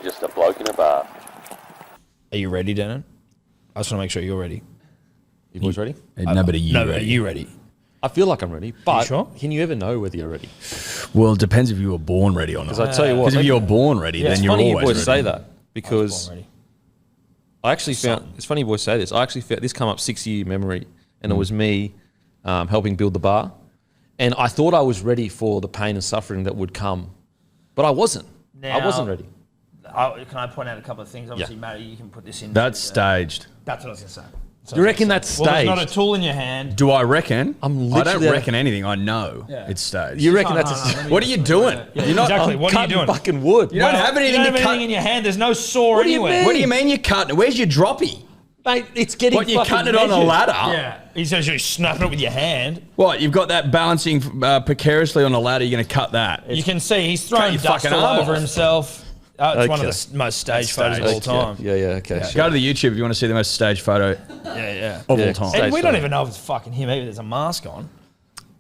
Just a bloke in a bar. Are you ready, Denan? I just want to make sure you're ready. You boys ready? No, but are you No, ready? are you ready? I feel like I'm ready, but sure? can you ever know whether you're ready? Well, it depends if you were born ready or not. Because I tell you what, Because if you're born ready, it's then you're funny you always boys ready. say that because Born ready. I actually found it's funny you boys say this. I actually found this come up 6-year memory, and it was me helping build the bar, and I thought I was ready for the pain and suffering that would come, but I wasn't. I wasn't ready. Can I point out a couple of things? Obviously, Matty, you can put this in. That's staged. That's what I was going to say. You reckon that's Well, there's staged? not a tool in your hand. Do I reckon? I'm I literally- don't reckon anything. I know it's staged. You reckon that's What are you doing? You're not exactly. What are you doing? fucking wood. You don't have anything You don't to have cut. anything in your hand. There's no saw What do you anywhere. mean? What do you mean you're cutting? Where's your droppy? Mate, it's getting What, you're fucking cutting it on a measured. ladder? Yeah. He says you're snapping it with your hand. What, you've got that balancing precariously on a ladder, you're going to cut that? You can see he's throwing your dust fucking all arm over off. himself. It's one of Okay. the most staged photos of all time. Yeah, okay. Sure. Go to the YouTube if you want to see the most staged photo Yeah. of Yeah, all time. stage And we don't photo. even know if it's fucking him. Maybe there's a mask on.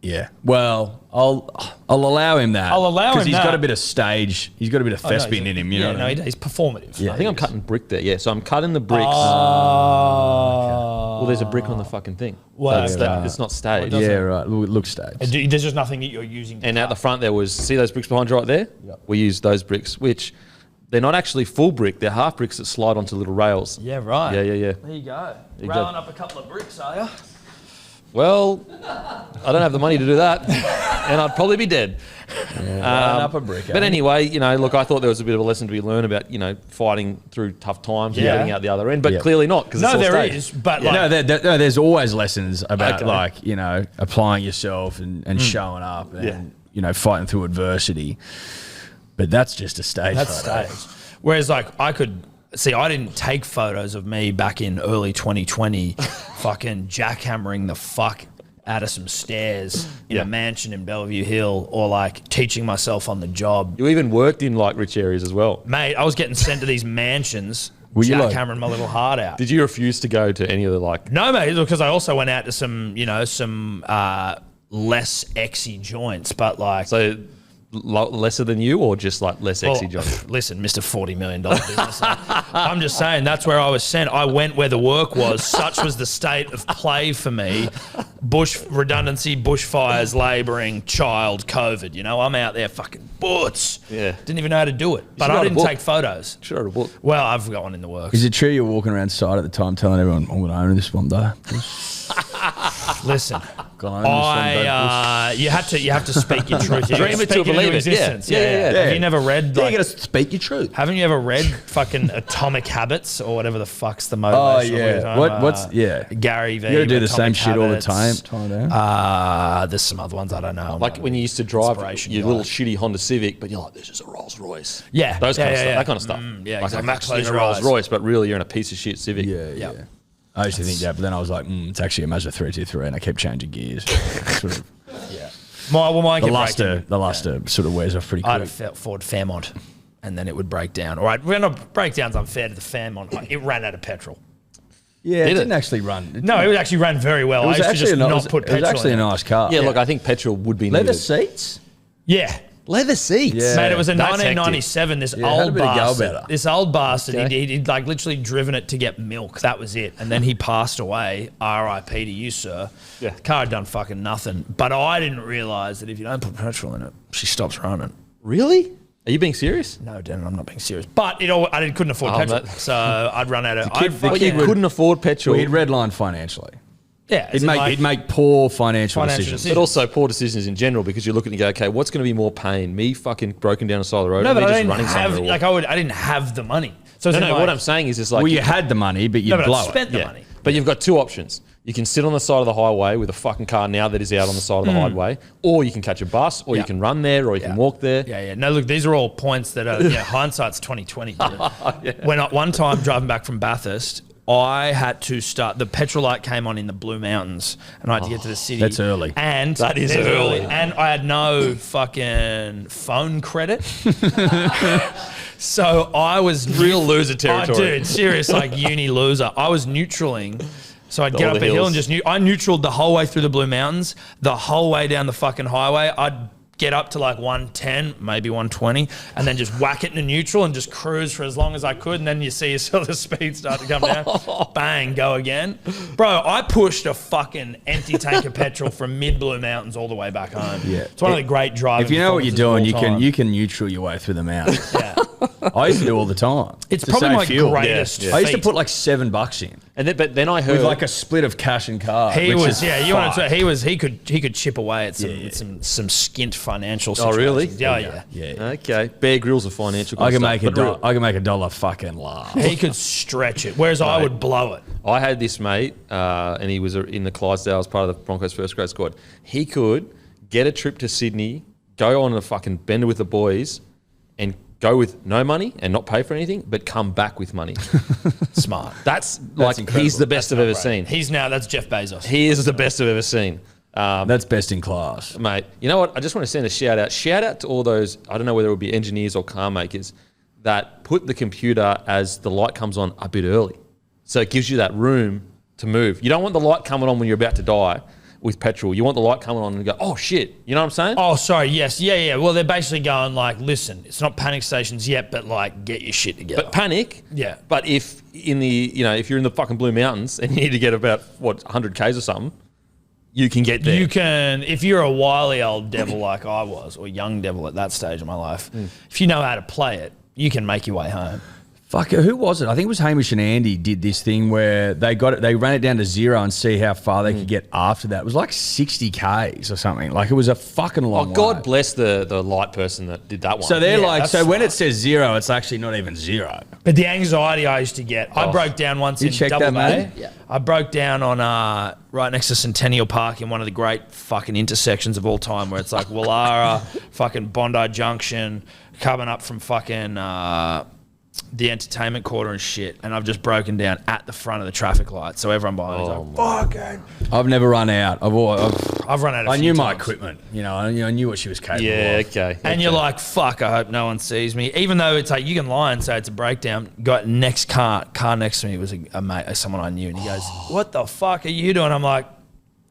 Yeah. Well, I'll allow him that. I'll allow him because he's that. got a bit of stage. He's got a bit of thespian in him. You know. Yeah, what I no, mean? he's performative. Yeah. I think I'm cutting brick there. Yeah, so I'm cutting the bricks. Oh. Well, there's a brick on the fucking thing. Well, That's okay. it's not staged. Yeah, right. Look staged. There's just nothing that you're using. To And at the cut. front there was, see those bricks behind you right there? Yep. We use those bricks, which they're not actually full brick. They're half bricks that slide onto little rails. Yeah, right. Yeah. There you go. you Railing go. up a couple of bricks, are you? Well, I don't have the money to do that, and I'd probably be dead. Up a brick. But anyway, look, I thought there was a bit of a lesson to be learned about, fighting through tough times and Yeah. getting out the other end, but Yeah. clearly not, because No, it's all there staged. is, but like, No, there's always lessons about Okay. applying yourself and showing up and fighting through adversity. But that's just a stage. that's photo. staged. Whereas, like, I didn't take photos of me back in early 2020, fucking jackhammering the fuck out of some stairs in a mansion in Bellevue Hill, or like teaching myself on the job. You even worked in like rich areas as well. Mate, I was getting sent to these mansions, Were you like- jackhammering my little heart out. Did you refuse to go to any of the like? No, mate, because I also went out to some less exy joints, but like. So lesser than you, or just like less sexy job? Listen, Mr. $40 million business. I'm just saying that's where I was sent. I went where the work was. Such was the state of play for me. Bush redundancy, bushfires, labouring, child, COVID. I'm out there fucking boots. Yeah. Didn't even know how to do it. But should I write a didn't book. take photos. Should have a book. Well, I've got one in the works. Is it true you're walking around site at the time telling everyone, I'm going to own this one day? Listen, Gonna own this one day. you have to speak your truth. You Dream it speak to into believe it. existence. Yeah. Have you never read? Yeah, Like, you got to speak your truth. haven't you ever read fucking Atomic Habits or whatever the fuck's the Oh, motivational? yeah. What's Gary V. You got to do the same Atomic shit all the Habits. time. Down. There's some other ones I don't know. Like when you used to drive Inspiration your guy. little shitty Honda Civic, but you're like, this is a Rolls Royce. Yeah, Those kind of stuff. yeah. That kind of stuff. yeah, like, exactly. I'm actually in Close a your Rolls eyes. Royce, but really you're in a piece of shit Civic. Yeah. I used to think that, but then I was like, it's actually a Mazda 323, and I kept changing gears. sort of, Mine the kept breaking. luster sort of wears off pretty I had quick. a Ford Fairmont, and then it would break down. All right, breakdown's unfair to the Fairmont. It ran out of petrol. Yeah, it Did it? didn't actually run. No, it actually ran very well. It was I used to just not put it was petrol actually in a it. nice car. Yeah, look, I think petrol would be Leather needed. seats? Yeah. Leather seats? Yeah. Mate, it was a That's 1997. This Yeah, it had a old bit of go bastard. better. This old bastard. Okay. He'd like literally driven it to get milk. That was it. And then he passed away. R.I.P. to you, sir. Yeah. The car had done fucking nothing. But I didn't realise that if you don't put petrol in it, she stops running. Really? Are you being serious? No, Dan, I'm not being serious. But couldn't afford Oh, petrol, that- so I'd run out of. But you couldn't afford petrol. Well, he'd redline financially. Yeah, He'd make poor financial decisions. But also poor decisions in general, because you look and you go, okay, what's going to be more pain? Me fucking broken down the side of the road, No, or me but I just didn't running have somewhere? I didn't have the money. So it's No, like, what I'm saying is like... Well, you had the money, but you No, but blow I spent it. the yeah, money. but you've got two options. You can sit on the side of the highway with a fucking car now that is out on the side of the highway, or you can catch a bus, or you can run there, or you can walk there. Yeah. No, look, these are all points that are hindsight's 20/20. When one time driving back from Bathurst, I had to start. The petrol light came on in the Blue Mountains, and I had to get to the city. That's early. And That is that's early. And I had no fucking phone credit. So I was Real loser territory. dude, serious, like uni loser. I was neutraling. So I'd get All up a the hill hills. and I neutraled the whole way through the Blue Mountains, the whole way down the fucking highway. I'd get up to like 110, maybe 120, and then just whack it into neutral and just cruise for as long as I could. And then you see yourself the speed start to come down. Bang, go again. Bro, I pushed a fucking empty tank of petrol from mid-Blue Mountains all the way back home. Yeah. It's one of the great driving. If you know what you're doing, you can neutral your way through the mountains. Yeah. I used to do all the time. It's probably my greatest feat. I used to put like $7 in. But then I heard with like a split of cash and card. He could chip away at some skint financial situations. Oh really? Yeah. Okay. Bear Grylls are financial. I can make $1 fucking laugh. He could stretch it, whereas I would blow it. I had this mate, and he was in the Clydesdales, part of the Broncos first grade squad. He could get a trip to Sydney, go on a fucking bender with the boys, and go with no money and not pay for anything, but come back with money. Smart. That's like incredible. He's the best I've ever seen. That's Jeff Bezos. He is the best I've ever seen. That's best in class. Mate, you know what? I just want to send a shout out. Shout out to all those, I don't know whether it would be engineers or car makers, that put the computer as the light comes on a bit early. So it gives you that room to move. You don't want the light coming on when you're about to die with petrol. You want the light coming on and go, oh shit. You know what I'm saying? Oh, sorry. Yes. Yeah. Well, they're basically going like, listen, it's not panic stations yet, but like, get your shit together. But panic. Yeah. But if if you're in the fucking Blue Mountains and you need to get about 100 Ks or something, you can get there. You can, if you're a wily old devil like I was, or young devil at that stage of my life, if you know how to play it, you can make your way home. Fuck, who was it? I think it was Hamish and Andy did this thing where they ran it down to 0 and see how far they could get after that. It was like 60 Ks or something. Like it was a fucking long way. God bless the light person that did that one. So they're when it says 0, it's actually not even 0. But the anxiety I used to get, I broke down once in Double A. Yeah. I broke down on right next to Centennial Park in one of the great fucking intersections of all time, where it's like Wallara, fucking Bondi Junction, coming up from fucking the entertainment quarter and shit, and I've just broken down at the front of the traffic light, so everyone behind me is like, fucking. I've never run out. I've run out. I knew my equipment. I knew what she was capable of. Yeah, okay. And you're like, fuck, I hope no one sees me. Even though it's like, you can lie and say it's a breakdown. Got next car next to me was a mate, someone I knew, and he goes, what the fuck are you doing? I'm like,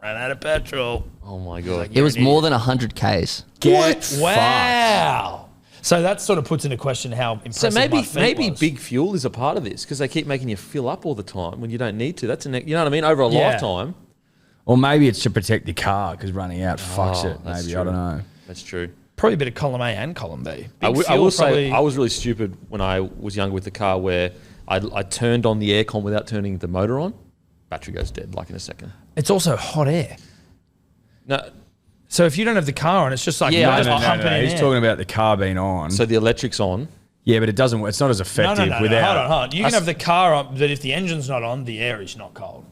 ran out of petrol. Oh my God. Like, it was more than 100 Ks. Wow. So that sort of puts into question how impressive my feet was. Big fuel is a part of this, because they keep making you fill up all the time when you don't need to. That's you know what I mean? Over a lifetime. Or maybe it's to protect the car, because running out fucks it. Maybe, true. I don't know. That's true. Probably a bit of column A and column B. I will say I was really stupid when I was younger with the car, where I turned on the aircon without turning the motor on. Battery goes dead like in a second. It's also hot air. No. So if you don't have the car on, it's just like no. He's talking about the car being on. So the electric's on. Yeah, but it doesn't. It's not as effective without. Hold on. You can have the car on, but if the engine's not on, the air is not cold.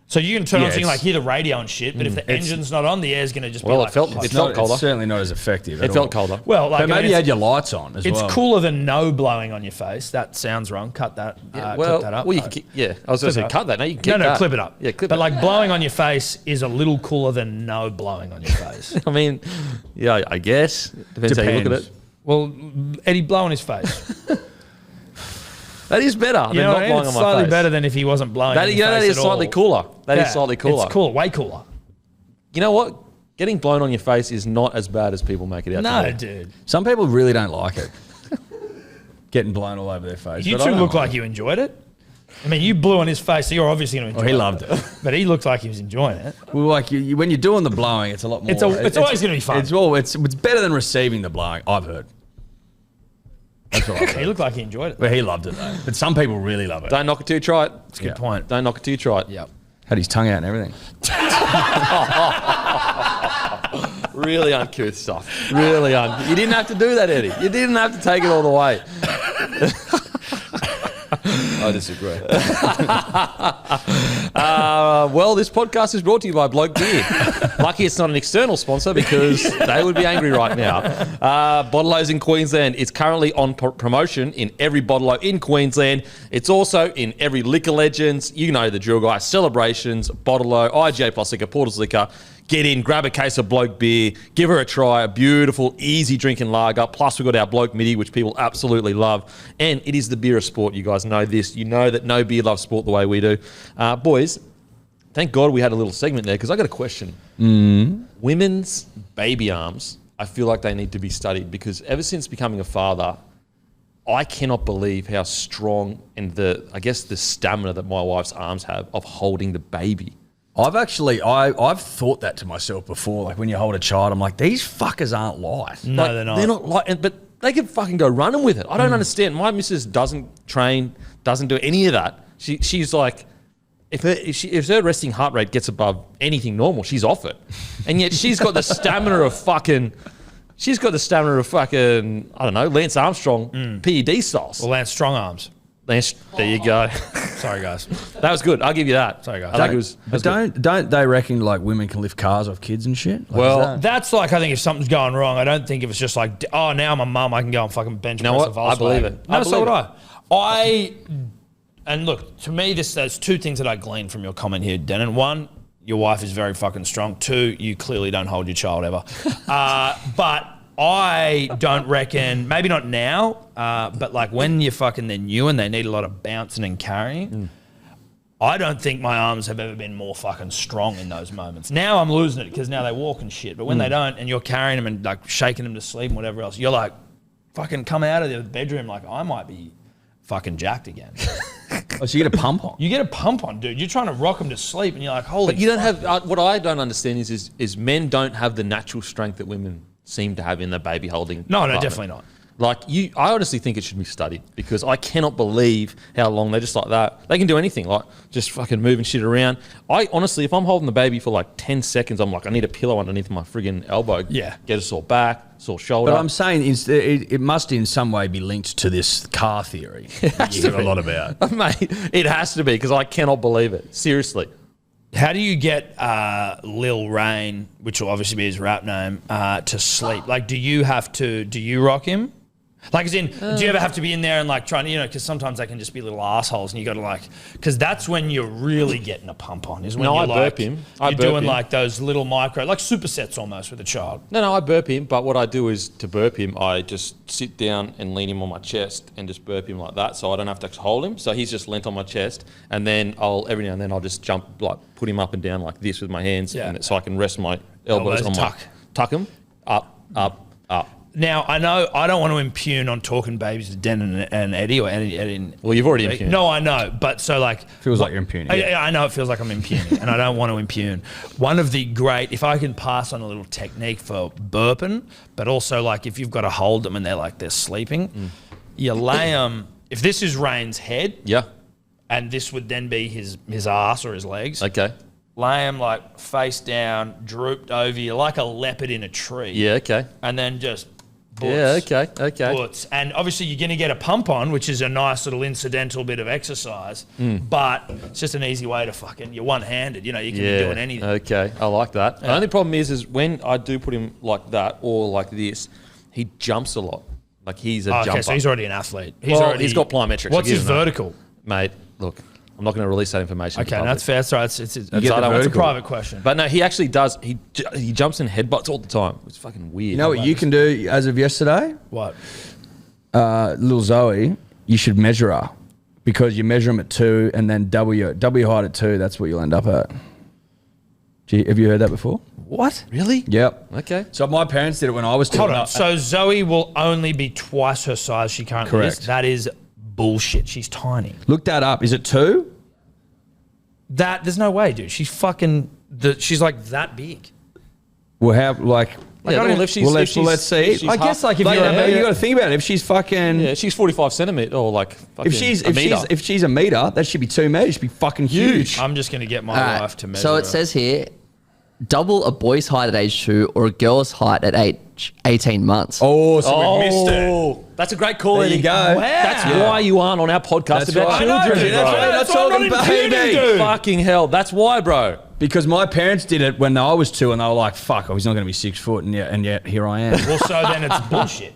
So you can turn on something like hear the radio and shit, but if the engine's not on, the air's going to just be like... it felt colder. It's certainly not as effective. It felt colder. Well, like, but maybe you had your lights on as well. It's cooler than no blowing on your face. That sounds wrong. Cut that. Clip that up. Well, you can, I was going to say cut that. No, you can keep that. No, clip it up. Yeah, clip it. But like blowing on your face is a little cooler than no blowing on your face. I mean, yeah, I guess. Depends how you look at it. Well, Eddie, blow on his face. That is better than not blowing on my face. It's slightly better than if he wasn't blowing on your face that is slightly cooler. That is slightly cooler. It's cooler, way cooler. You know what? Getting blown on your face is not as bad as people make it out to be. No, dude. Some people really don't like it. Getting blown all over their face. You two look like you enjoyed it. I mean, you blew on his face, so you're obviously going to enjoy it. He loved it. But he looked like he was enjoying it. Well, like when you're doing the blowing, it's a lot more. It's always going to be fun. It's better than receiving the blowing, I've heard. That's what I've heard. He looked like he enjoyed it. Well, he loved it though. But some people really love it. Don't knock it till you try it. That's a good point. Don't knock it till you try it. Yep. Had his tongue out and everything. Really uncouth stuff. Really uncouth. You didn't have to do that, Eddie. You didn't have to take it all the way. I disagree. Well, this podcast is brought to you by Bloke Beer. Lucky it's not an external sponsor, because they would be angry right now. Bottle-O's in Queensland. It's currently on promotion in every Bottle-O in Queensland. It's also in every Liquor Legends. You know the drill, guys. Celebrations, Bottle-O, IGA Plus Liquor, Porter's Liquor. Get in, grab a case of Bloke beer, give her a try, a beautiful, easy drinking lager. Plus, we've got our Bloke Midi, which people absolutely love. And it is the beer of sport. You guys know this. You know that no beer loves sport the way we do. Boys, thank God we had a little segment there because I got a question. Women's baby arms, I feel like they need to be studied because ever since becoming a father, I cannot believe how strong and the stamina that my wife's arms have of holding the baby. I've thought that to myself before. Like when you hold a child, I'm like, these fuckers aren't light. No, Like, they're not. They're not light, but they can fucking go running with it. I don't understand. My missus doesn't train, doesn't do any of that. She's like, if her resting heart rate gets above anything normal, she's off it. And yet she's got the stamina of fucking... I don't know, Lance Armstrong, PED styles. Well, Lance strong arms. Lance, there you go. Sorry, guys. That was good. I'll give you that. Sorry, guys. I think it was. But don't they reckon like women can lift cars off kids and shit? Like, Well, That's like, I think if something's going wrong, I don't think if it's just like, oh, now I'm a mum, I can go and fucking bench know press a what? Volkswagen. I believe it. No, I so believe would I. And look, to me, there's two things that I glean from your comment here, Denan. One, your wife is very fucking strong. Two, you clearly don't hold your child ever. But I don't reckon, maybe not now, but like when you're fucking they're new and they need a lot of bouncing and carrying, I don't think my arms have ever been more fucking strong in those moments. Now I'm losing it because now they walk and shit. But when they don't and you're carrying them and like shaking them to sleep and whatever else, you're like, fucking come out of the bedroom like I might be fucking jacked again. Oh, so you get a pump on? You get a pump on, dude. You're trying to rock them to sleep and you're like, holy But you don't have, what I don't understand is men don't have the natural strength that women seem to have in the baby holding. No, department. definitely not. Like I honestly think it should be studied because I cannot believe how long they're just like that. They can do anything, like just fucking moving shit around. I honestly, if I'm holding the baby for like 10 seconds, I'm like, I need a pillow underneath my friggin' elbow. Yeah. Get a sore back, sore shoulder. But I'm saying it must in some way be linked to this car theory that you hear a lot about. Mate, it has to be because I cannot believe it. Seriously. How do you get Lil Rain, which will obviously be his rap name, to sleep? Like, do you rock him? Like, as in, do you ever have to be in there and like trying to, because sometimes they can just be little assholes and you got to like, because that's when you're really getting a pump on, is when No, you're I like, burp him. You're doing like those little micro, like supersets almost with a child. No, I burp him, but what I do is to burp him, I just sit down and lean him on my chest and just burp him like that so I don't have to hold him. So he's just leant on my chest and then every now and then I'll just jump, like put him up and down like this with my hands and so I can rest my elbows on tuck him, up. Now, I know I don't want to impugn on talking babies to Denan and Eddy or Eddie. Well, you've already impugned. No, I know. But so like... Feels like you're impugning. I know it feels like I'm impugning and I don't want to impugn. One of the great... If I can pass on a little technique for burping, but also like if you've got to hold them and they're sleeping, you lay them... If this is Rain's head... Yeah. And this would then be his ass or his legs. Okay. Lay them like face down, drooped over you, like a leopard in a tree. Yeah, okay. And then just... Yeah, okay. Butts. And obviously you're going to get a pump on, which is a nice little incidental bit of exercise, but it's just an easy way to fucking, you're one-handed, you can be doing anything. Okay, I like that. The only problem is when I do put him like that or like this, he jumps a lot. Like he's a jumper. Okay, so he's already an athlete. He's got plyometrics. What's his vertical? Mate, look, I'm not going to release that information. Okay, that's fair. That's right. It's a private question. But no, he actually does. He jumps and headbutts all the time. It's fucking weird. You know what you can do as of yesterday? What? Little Zoe, you should measure her because you measure them at 2 and then double height at 2. That's what you'll end up at. Have you heard that before? What? Really? Yep. Okay. So my parents did it when I was 2. Hold on. So Zoe will only be twice her size she currently is? Correct. That is bullshit. She's tiny. Look that up. Is it 2? There's no way, dude. She's fucking... she's like that big. Well, how like... let's see. I guess like if you got to think about it. If she's fucking... Yeah, she's 45 centimetre or like fucking if she's a metre, that should be 2 metres. It should be fucking huge. I'm just going to get my wife to measure So it says here, double a boy's height at age 2 or a girl's height at age 18 months. Oh, so we missed it. That's a great call, There you Eddie. go. Wow. That's why you aren't on our podcast That's about right. children. That's why you're not talking baby. Fucking hell. That's why, bro. Because my parents did it when I was 2 and they were like, fuck, he's not going to be 6 foot. And yet here I am. Well, so then it's bullshit.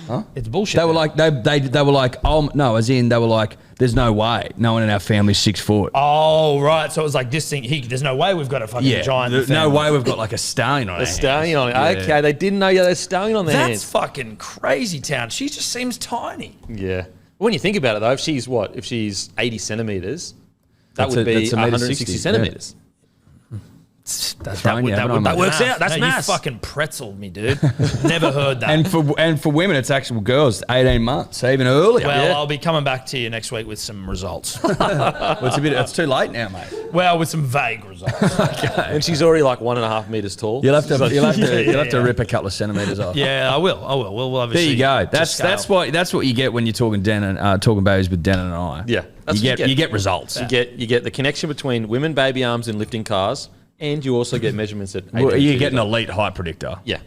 Huh? It's bullshit. They were like, they were like, oh, no, as in they were like, there's no way. No one in our family's 6 foot. Oh, right. So it was like this thing. There's no way we've got a fucking giant. No way we've got like a stallion on it. A stallion on it. Yeah. Okay, they didn't know you had a stallion on their That's hands. fucking crazy town. She just seems tiny. Yeah. When you think about it, though, if she's 80 centimetres, that would be 160 centimetres. Throwing you, haven't I, mate? works out. That's no, mass. mass. You fucking pretzeled me, dude. Never heard that. And for women, it's actual girls, 18 months, so even earlier. well, I'll be coming back to you next week with some results. Well, it's too late now, mate. well, with some vague results. And she's already like 1.5 meters tall. You'll have to rip a couple of centimeters off. Yeah, I will. We'll obviously. There you go. just That's scale. what you get when you're talking talking babies with Denan and I. Yeah, that's you what get results. You get the connection between women, baby arms, and lifting cars, and you also get measurements at. Well, 18 you feet get an as well. elite height predictor. Yeah.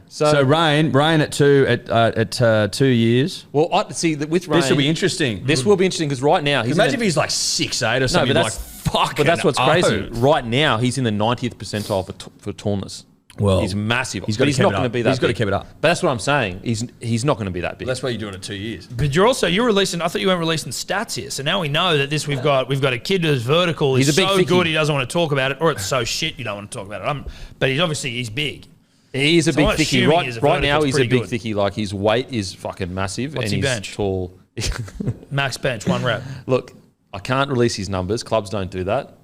So Rain at 2 years. Well, I see that with Rain. This will be interesting. This will be interesting because right now he's Imagine if he's like 6'8" or something. but like But that's what's crazy. oath. Right now, he's in the 90th percentile for tallness. Well, he's massive. he's But gotta he's keep not it going to up. be that. He's gotta big. keep it up. But that's what I'm saying. He's not going to be that big. That's why you're doing it 2 years. But you're releasing. I thought you weren't releasing stats here. So now we know that we've got a kid who's vertical. He's He's a big so thicky. good he doesn't want to talk about it, or it's so shit you don't want to talk about it. But he's big. He is a So big I'm thicky. assuming he's a Right now, vertical, he's a pretty big good. thicky. Like his weight is fucking massive, What's and he he's bench? tall. Max bench 1 rep. Look, I can't release his numbers. Clubs don't do that.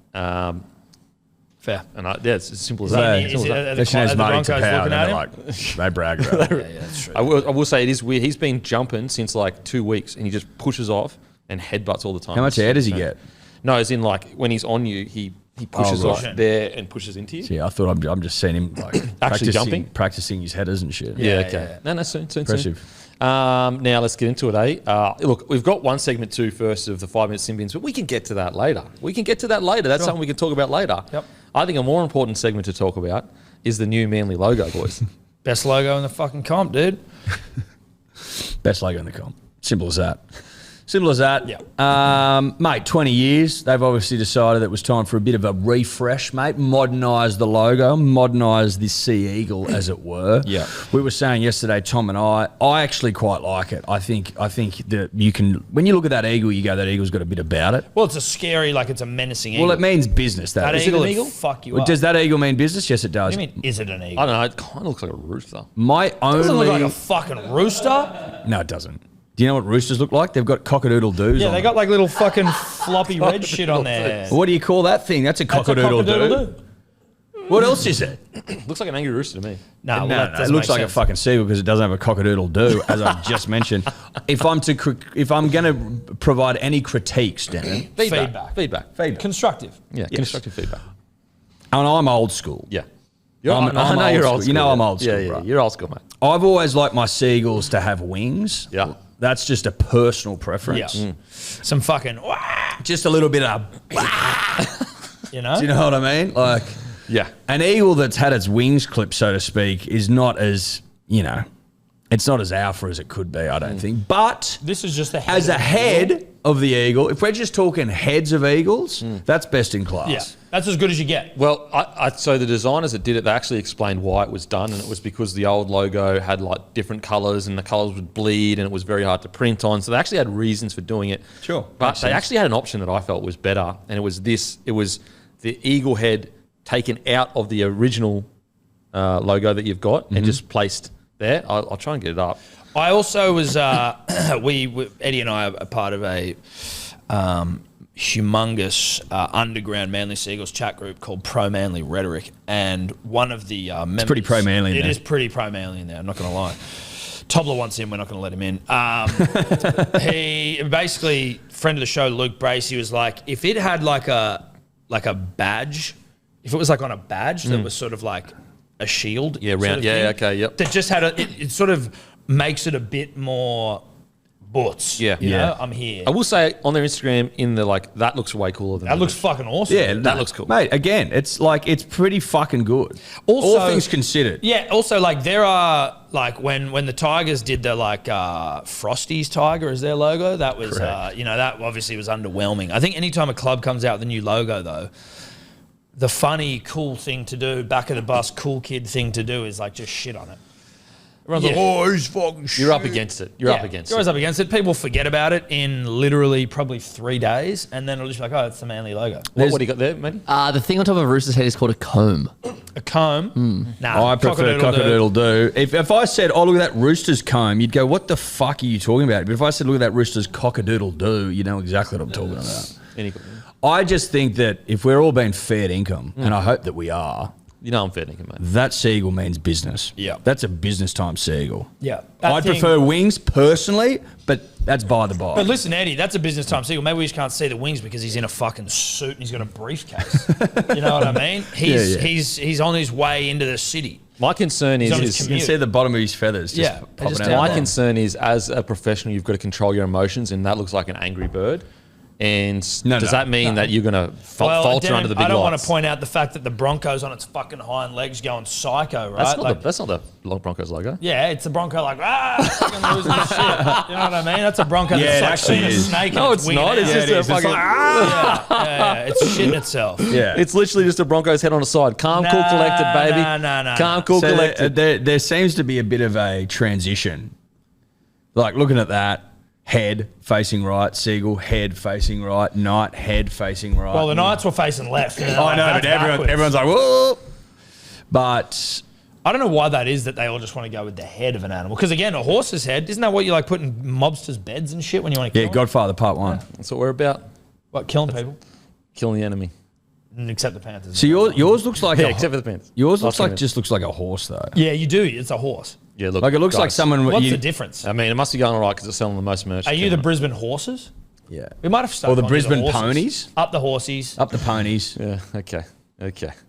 Fair. And it's as simple as Is that. he- Simple as that. are the They should Broncos to power, looking and at they're him? like, they brag about it. Yeah, that's true. I will say it is weird. He's been jumping since like 2 weeks, and he just pushes off and headbutts all the time. How much air does he get? No, as in like when he's on you, he pushes right. off there and pushes into you. Yeah, I thought I'm just seeing him like practicing his headers and shit. Yeah, Yeah, okay. yeah. No, soon. Impressive. Now let's get into it, eh? Look, we've got one segment two first of the 5-minute sim bins, but we can get to that later. That's something we can talk about later. Yep. I think a more important segment to talk about is the new Manly logo, boys. Best logo in the fucking comp, dude. Best logo in the comp. Simple as that. Simple as that. Yeah. Mate, 20 years. They've obviously decided it was time for a bit of a refresh, mate. Modernise the logo, modernise the Sea Eagle, as it were. Yeah. We were saying yesterday, Tom and I actually quite like it. I think that you can, when you look at that eagle, you go, that eagle's got a bit about it. Well, it's a scary, it's a menacing eagle. Well, it means business. that Is it eagle an would eagle? fuck you Well, up. does that eagle mean business? Yes, it does. What do you mean, is it an eagle? I don't know. It kind of looks like a rooster. My only... Doesn't look like a fucking rooster. No, it doesn't. Do you know what roosters look like? They've got cock-a-doodle-doos Yeah, on they them. got little fucking floppy red shit on there. What do you call that thing? That's a That's a cock-a-doodle-doo. cock-a-doodle-doo. What else is it? Looks like an angry rooster to me. No, No, it looks like a fucking seagull because it doesn't have a cock-a-doodle-doo, as I just mentioned. If I'm going to provide any critiques, Denan, Feedback. Constructive. Yeah, constructive feedback. and I'm old school. Yeah. I'm old school. You know I'm old school, Yeah, bro. you're old school, mate. I've always liked my seagulls to have wings. Yeah. That's just a personal Yeah. preference. Some fucking, Just a little bit of, you know? do you know what I mean? Like, Yeah. an eagle that's had its wings clipped, so to speak, is not as, it's not as alpha as it could be, I don't think. But This is just the head. as of a the head eagle. of the eagle, if we're just talking heads of eagles, that's best in class. Yeah. That's as good as you get. Well, so the designers that did it, they actually explained why it was done, and it was because the old logo had like different colours, and the colours would bleed, and it was very hard to print on. So they actually had reasons for doing it. Sure. but Makes they sense. actually had an option that I felt was better, and it was this. It was the eagle head taken out of the original logo that you've got and just placed there. I'll try and get it up. I also was, Eddie and I are part of a humongous underground Manly Seagulls chat group called Pro Manly Rhetoric, and one of the members... pretty pro-Manly in It there. is pretty pro-Manly in there, I'm not going to lie. Tobler wants him, we're not going to let him in. He basically, friend of the show, Luke Bracey, was like, if it had like a badge, if it was like on a badge that was sort of like a shield. Yeah, sort round. of Yeah, thing, okay, yep. That just had it sort of makes it a bit more butts. Yeah. You know, Yeah. I'm here. I will say on their Instagram, in the that looks way cooler than That looks fucking awesome. Yeah, That looks cool. Mate, again, it's pretty fucking good. Also- all things considered. Yeah, also there are when the Tigers did the Frosty's Tiger as their logo, that was that obviously was underwhelming. I think anytime a club comes out with a new logo though, the funny, cool thing to do, back of the bus, cool kid thing to do is just shit on it. Everyone's like, oh, he's fucking shit. You're up against it. You're always up against it. People forget about it in literally probably 3 days, and then it'll just be like, oh, it's the Manly logo. What do you got there, matey? The thing on top of a rooster's head is called a comb. A comb? Nah, I prefer cock-a-doodle-doo. If I said, oh, look at that rooster's comb, you'd go, what the fuck are you talking about? But if I said, look at that rooster's cock-a-doodle-doo, you know exactly what I'm talking about. Any I just think that if we're all being fair income, and I hope that we are, You know I'm fair dinkum, mate. that seagull means business. Yeah. That's a business time seagull. Yeah. I'd prefer wings personally, but that's by the by. But listen, Eddie, that's a business time seagull. Maybe we just can't see the wings because he's in a fucking suit and he's got a briefcase. You know what I mean? He's on his way into the city. My concern on his is you can see the bottom of his feathers just popping just out. down my there. concern is as a professional, you've got to control your emotions, and that looks like an angry bird. And does that mean that you're going to falter under the big lights? I don't want to point out the fact that the Bronco's on its fucking hind legs going psycho, right? That's not the Broncos logo. Yeah, it's a Bronco like, fucking losing shit. You know what I mean? That's a Bronco Yeah, that's like seen a snake No, and it's winging not. It's out. just a fucking... It's shitting itself. Yeah. It's literally just a Broncos head on the side. Calm, cool, collected, baby. No. Calm, cool, So collected. there seems to be a bit of a transition. Like looking at that, head facing right, seagull, head facing right, knight, head facing right. Well, the Knights were facing left. And I know, but everyone's like, whoa. But I don't know why that is that they all just want to go with the head of an animal. Because again, a horse's head, isn't that what you like putting mobsters' beds and shit when you want to kill yeah, them? Godfather Part 1. That's what we're about. What, killing people? Killing the enemy. Except the Panthers. So yours looks like Yeah, except for the pants. yours looks Last like just looks like a horse though. Yeah, you do. It's a horse. Yeah, look. Like it looks like guys, someone. What's you, the difference? I mean, it must be going all right because it's selling the most merch. Are you the Brisbane Horses? Yeah. We might have started Or the on Brisbane horses. Ponies? Up the horsies. Up the ponies. Yeah, okay.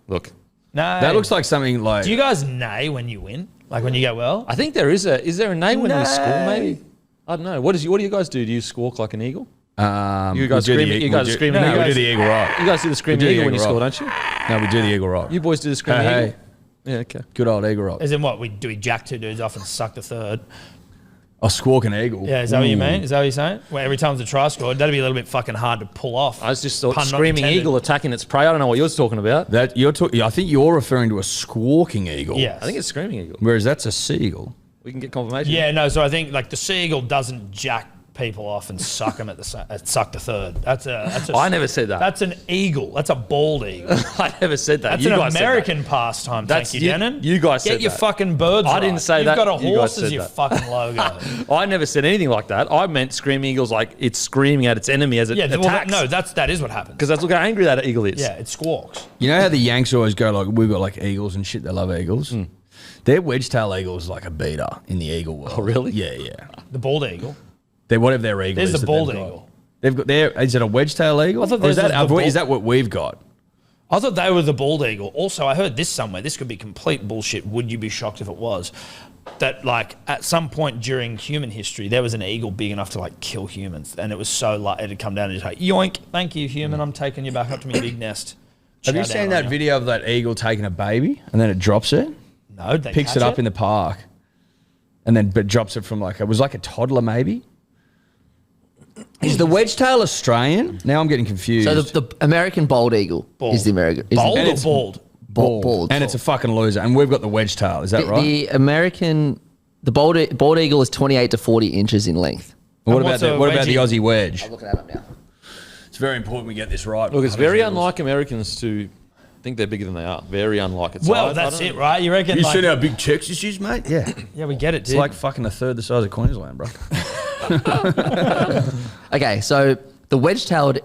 Look, No. That looks like something like. Do you guys neigh when you win? Like when you go well? I think is there a name when we score, No. maybe? I don't know. What do you guys do? Do you squawk like an eagle? You You guys do scream- you guys are screaming No, eagle. we do the eagle rock. You guys do the screaming do the eagle when you eagle score, rock. don't you? No, we do the eagle rock. You boys do the screaming Hey, eagle? Yeah, okay. Good old eagle rock. As in what? We jack two dudes off and suck the third? A squawk an eagle. Yeah, is that what you mean? Is that what you're saying? Well, every time there's a try scored, that'd be a little bit fucking hard to pull off. I was just thought Pun not screaming intended. eagle attacking its prey. I don't know what you're talking about. That I think you're referring to a squawking eagle. Yes. I think it's screaming eagle. Whereas that's a seagull. We can get confirmation. Yeah, no. So I think like the seagull doesn't jack people off and suck them suck the third. That's a. I never said that. That's an eagle. That's a bald eagle. I never said that. That's You an guys said that. American pastime. That's- Thank you, you- Denan. you guys get said your that. fucking birds. I didn't right. say You've that. got a You guys horse as said your that. fucking logo. I never said anything like that. I meant screaming eagles like it's screaming at its enemy as it Yeah, well, attacks. that is what happens. Because that's look how angry that eagle is. Yeah, it squawks. You know how the Yanks always go like, we've got like eagles and shit. They love eagles. Their wedge-tail eagle is like a beater in the eagle world. Oh, really? Yeah. The bald eagle. They're whatever their eagle There's is. the that bald they've got. eagle. They've got their. Is it a wedge-tail eagle? I thought Or is theirs that was the is that what we've got? I thought they were the bald eagle. Also, I heard this somewhere. This could be complete bullshit. Would you be shocked if it was? That like at some point during human history, there was an eagle big enough to like kill humans, and it was so like it'd come down and just like yoink, thank you, human, I'm taking you back up to my big nest. Have you Chow down seen on that you. video of that eagle taking a baby and then it drops it, No, they picks it up in the park, and then but drops it from like it was like a toddler maybe. Is the wedge-tail Australian? Now I'm getting confused. So the American bald eagle is the American. Is Bald the, or it's bald? bald. and it's a fucking loser. And we've got the wedge-tail. Is that right? The American, the bald eagle is 28 to 40 inches in length. what And about what's the a what about the wedgie? Aussie wedge? Looking that up now. It's very important we get this right. Look, it's very unlike Americans to think they're bigger than they are. Very unlike. It's Well, I that's don't it, know. right? You reckon? You Like, seen how big Texas is, mate? Yeah. yeah, we get it, It's dude. like fucking a third the size of Queensland, bro. Okay, so the wedge-tailed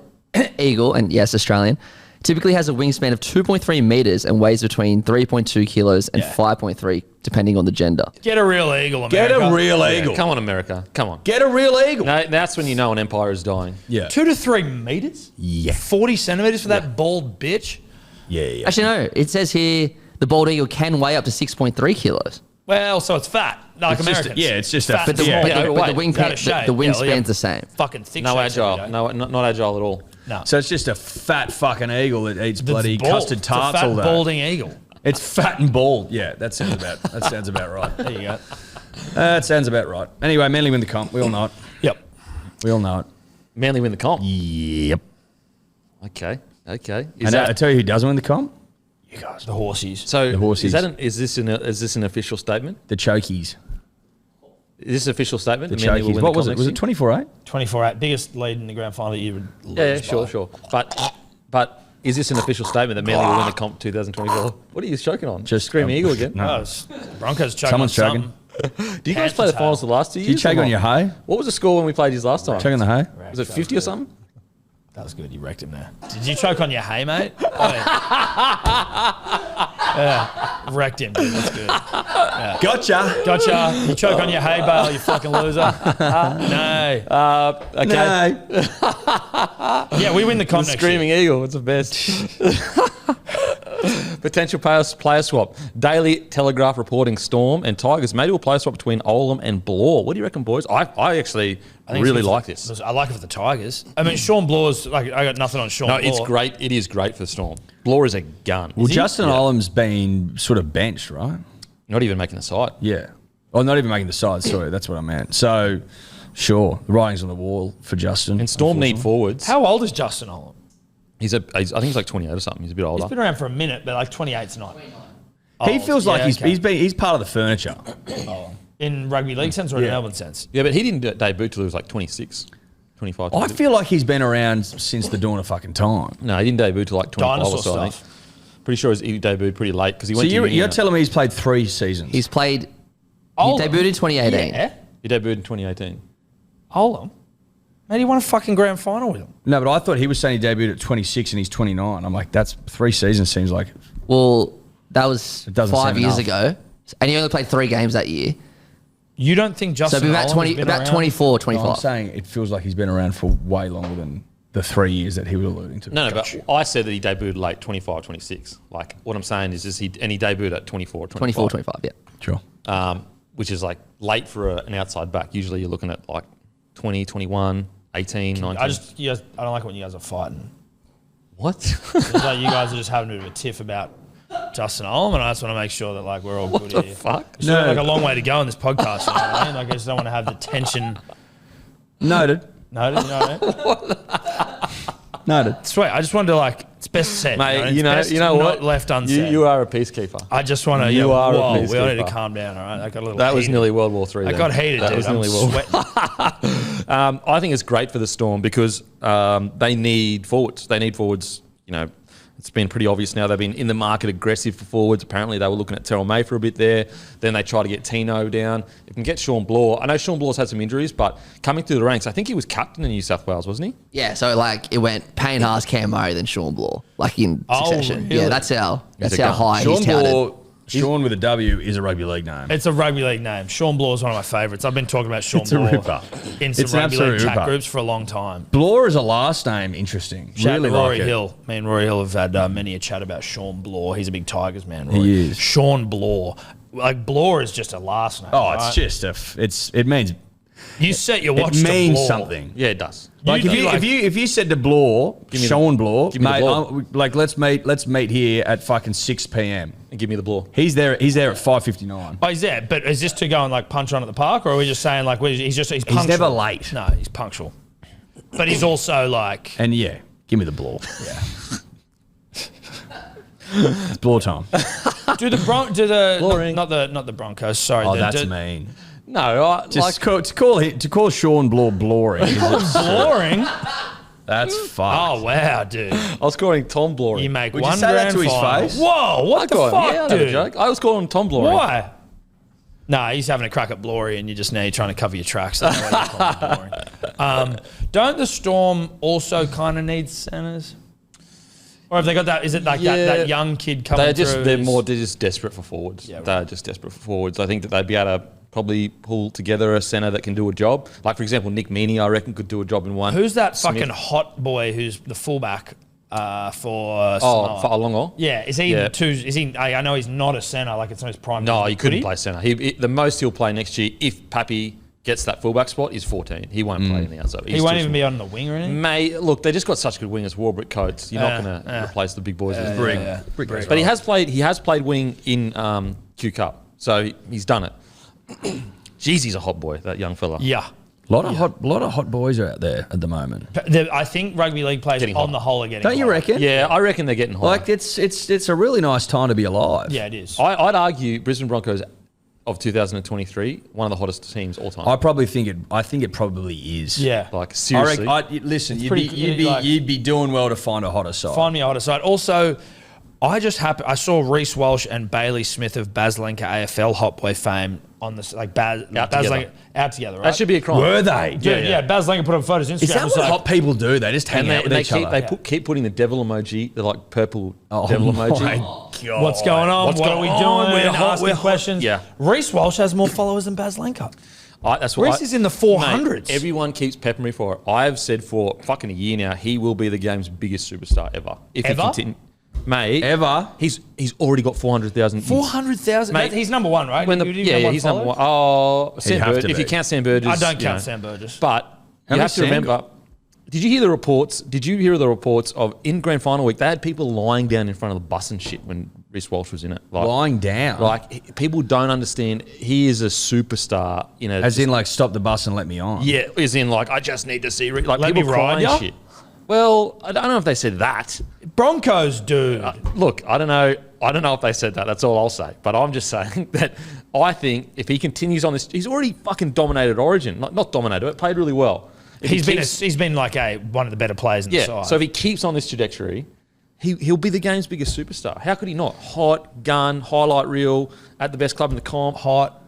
eagle, and yes, Australian, typically has a wingspan of 2.3 meters and weighs between 3.2 kilos and 5.3, depending on the gender. get a real eagle, America. Get a real Yeah, eagle. come on, America. Come on. Get a real eagle. No, that's when you know an empire is dying. Yeah. 2 to 3 meters. Yeah. 40 centimeters for that bald bitch. Yeah. Actually, no, it says here the bald eagle can weigh up to 6.3 kilos. Well, so it's fat, like It's just Americans. it's just Fat a and But the, small. but yeah, the, wait, but the Out of wingspan, shape. the Yeah, wingspan's the same. Fucking thick. No shapes agile. every day. No, not agile at all. No. So it's just a fat fucking eagle that eats That's bloody bald. custard It's tarts a fat, all day. balding eagle. It's fat and bald. Yeah, that sounds about right. There you go. That sounds about right. Anyway, Manly win the comp. We all know it. Yep. We all know it. Manly win the comp. Yep. Okay. Okay. And I tell you who doesn't win the comp? You guys, the horsies. so? the horsies. Is this an official statement? The chokies. Is this an official statement? The Manly will chokies. win What the was comp it? Was next it year? 24-8? 24-8, biggest lead in the grand final you would lose Yeah, by. sure. But is this an official statement that Manly will win the comp 2024? What are you choking on? Just, screaming eagle again. no. Oh, it's- Broncos choking Someone's on choking. something. Do you guys play the Panther finals the last 2 years? You choke or on not? your hay? What was the score when we played you last time? Choke on the hay? Was it 50 or something? That was good. You wrecked him there. Did you choke on your hay, mate? Oh, yeah. Wrecked him, dude. That's good. Yeah. Gotcha. You choke on your hay bale, you fucking loser. No. Okay. No. Yeah, we win the comp The next Screaming year. Eagle. It's the best. Potential player swap. Daily Telegraph reporting Storm and Tigers. Maybe a player swap between Olam and Blore. What do you reckon, boys? I actually really like this. I like it for the Tigers. I mean, Sean Blore's, like, I got nothing on Sean Bloor. It's great. It is great for the Storm. Blore is a gun. Well, Justin Olam's been sort of benched, right? Not even making the side. Yeah. Oh, not even making the side. Sorry, that's what I meant. So, sure, the writing's on the wall for Justin. And Storm need forwards. How old is Justin Olam? I think he's like 28 or something. He's a bit older. He's been around for a minute, but like 28's not. He feels like he's part of the furniture. In rugby league sense or in Melbourne sense? Yeah, but he didn't debut till he was like 26, 25. I feel like he's been around since the dawn of fucking time. No, he didn't debut till like 25 Dinosaur or so, I stuff. think. Pretty sure he debuted pretty late because he So went to you're telling me he's played 3 seasons? He's played. He Olam? debuted in 2018. Yeah. He debuted in 2018. Olam? Mate, he won a fucking grand final with him. No, but I thought he was saying he debuted at 26 and he's 29. I'm like, that's 3 seasons seems like. Well, that was doesn't 5 seem years enough. ago, and he only played 3 games that year. You don't think So Justin it'd be about Olam 20, has been about around? 24, I'm 25. saying it feels like he's been around for way longer than the 3 years that he was alluding to. No, but I said that he debuted late 25, 26. Like, what I'm saying is he debuted at 24, 25. 24, 25, yeah. Sure. Which is like late for an outside back. Usually you're looking at like 20, 21, 18, 19. I don't like it when you guys are fighting. What? It's like you guys are just having a bit of a tiff about Justin Olam, and I just want to make sure that like we're all good the here. fuck? It's like a long way to go in this podcast. You know what I mean? Like I just don't want to have the tension. Noted. No, you know what I mean? Noted. Sweet. I just wanted to like. It's best said, Mate, It's best you know not what? left unsaid. You are a peacekeeper. I just want to. You are a whoa, we all peacekeeper. need to calm down. All right, I got a little. That was heated. nearly World War III. I got heated, That dude. was I'm nearly World sweating. I think it's great for the Storm because they need forwards. They need forwards. You know, it's been pretty obvious now. They've been in the market aggressive for forwards. Apparently, they were looking at Terrell May for a bit there. Then they tried to get Tino down. If you can get Sean Bloor. I know Sean Bloor's had some injuries, but coming through the ranks, I think he was captain in New South Wales, wasn't he? Yeah, so like it went Payne Haas, Cam Murray, then Sean Bloor, like in succession. really? Yeah, that's how a gun. high Sean he's touted. Bloor, Sean with a W is a rugby league name. It's a rugby league name. Sean Bloor is one of my favourites. I've been talking about Sean It's a Bloor ripper. in some It's an rugby league absolute chat ripper. groups for a long time. Bloor is a last name. Interesting. Shout Really out to Rory like it. Hill. Me and Rory Hill have had many a chat about Sean Bloor. He's a big Tigers man. Rory. He is. Sean Bloor. Like Bloor is just a last name. Oh, right? it's just it means You set your watch it to means Bloor. something. Yeah, it does. Like You if do you, like- if you said to Bloor, Sean Bloor, give me the mate, Bloor. like let's meet here at fucking 6 p.m. And give me the Bloor. He's there at 5:59. Oh, he's there. But is this to go and like punch on at the park, or are we just saying like he's punctual? He's never late. No, he's punctual. But he's also like And yeah, give me the Bloor. Yeah. It's Bloor time. Blooring. not the Broncos. Sorry, Oh, that's mean. No, Just to call Sean Bloor Blooring. is Blooring. That's fucked. Oh wow, dude! I was calling Tom Blooring. You make Would you one say that grand to his final. face? Whoa! What the Yeah, I fuck, know the dude? joke. I was calling Tom Blooring. Why? Nah, he's having a crack at Bloory, and you're trying to cover your tracks. That's why you call him Bloory. Don't the Storm also kind of need centers? Or have they got that? Is it like that young kid coming through? They're just desperate for forwards. Yeah, right. They're just desperate for forwards. I think that they'd be able to probably pull together a centre that can do a job. Like, for example, Nick Meaney, I reckon, could do a job in one. Who's that Smith. fucking hot boy who's the fullback for Oh, Samoa? for Alongo? Yeah, is he? Yeah. Is he? I know he's not a centre. Like it's not his prime. No, position. he couldn't play centre. The most he'll play next year, if Pappy gets that fullback spot, is 14. He won't play in the outside. He won't even be on the wing or anything. Mate, look, they just got such good wingers, Warbrick, Coates. You're not going to replace the big boys with Brick. Brick. But he has played wing in Q Cup, so he's done it. Jeez, he's a hot boy, that young fella. Yeah. A lot of hot boys are out there at the moment. I think rugby league players Getting on hot. the whole are getting Don't you hot. reckon? Yeah, I reckon they're getting hot. Like it's a really nice time to be alive. Yeah, it is. I'd argue Brisbane Broncos of 2023, one of the hottest teams all time. I think it probably is. Yeah. Like, seriously. Listen, It's pretty- you'd be doing well to find a hotter side. Find me a hotter side. Also, I saw Reece Walsh and Bailey Smith of Baslenka AFL Hot Boy fame on this, like Baz together. Langer, out together, right? That should be a crime. Were they? Dude, yeah. Baz Langer put up photos on Instagram. Is that It was what like, hot people do? They just hang out with each other. Keep putting the devil emoji, the like purple devil emoji. My God. what's going on? What's what going are we on? doing? We're hot, Asking we're hot. questions. Yeah. Reece Walsh has more followers than Baz Langer. That's what Reece is in the 400s. Mate, everyone keeps peppering me for it. I have said for fucking a year now, he will be the game's biggest superstar ever. If Ever? he continues. Mate, Ever? He's already got 400,000. 400,000. Mate, He's number one, right? He's number one. Oh, Sam have to Burgess. If be. you count Sam Burgess, I don't count Sam Burgess. But you many have to Sam remember. got? Did you hear the reports? Did you hear the reports of in grand final week? They had people lying down in front of the bus and shit when Reece Walsh was in it. Like, Lying down. people don't understand. He is a superstar. You know, As in, like, stop the bus and let me on. yeah, as in like I just need to see like Let people me ride crying ya? shit. Well, I don't know if they said that. Broncos, dude. Look, I don't know. I don't know if they said that. That's all I'll say. But I'm just saying that I think if he continues on this, he's already fucking dominated Origin. Not dominated, but played really well. If he keeps- He's been like one of the better players in the yeah. side. So if he keeps on this trajectory, he'll be the game's biggest superstar. How could he not? Hot, gun, highlight reel, at the best club in the comp, hot.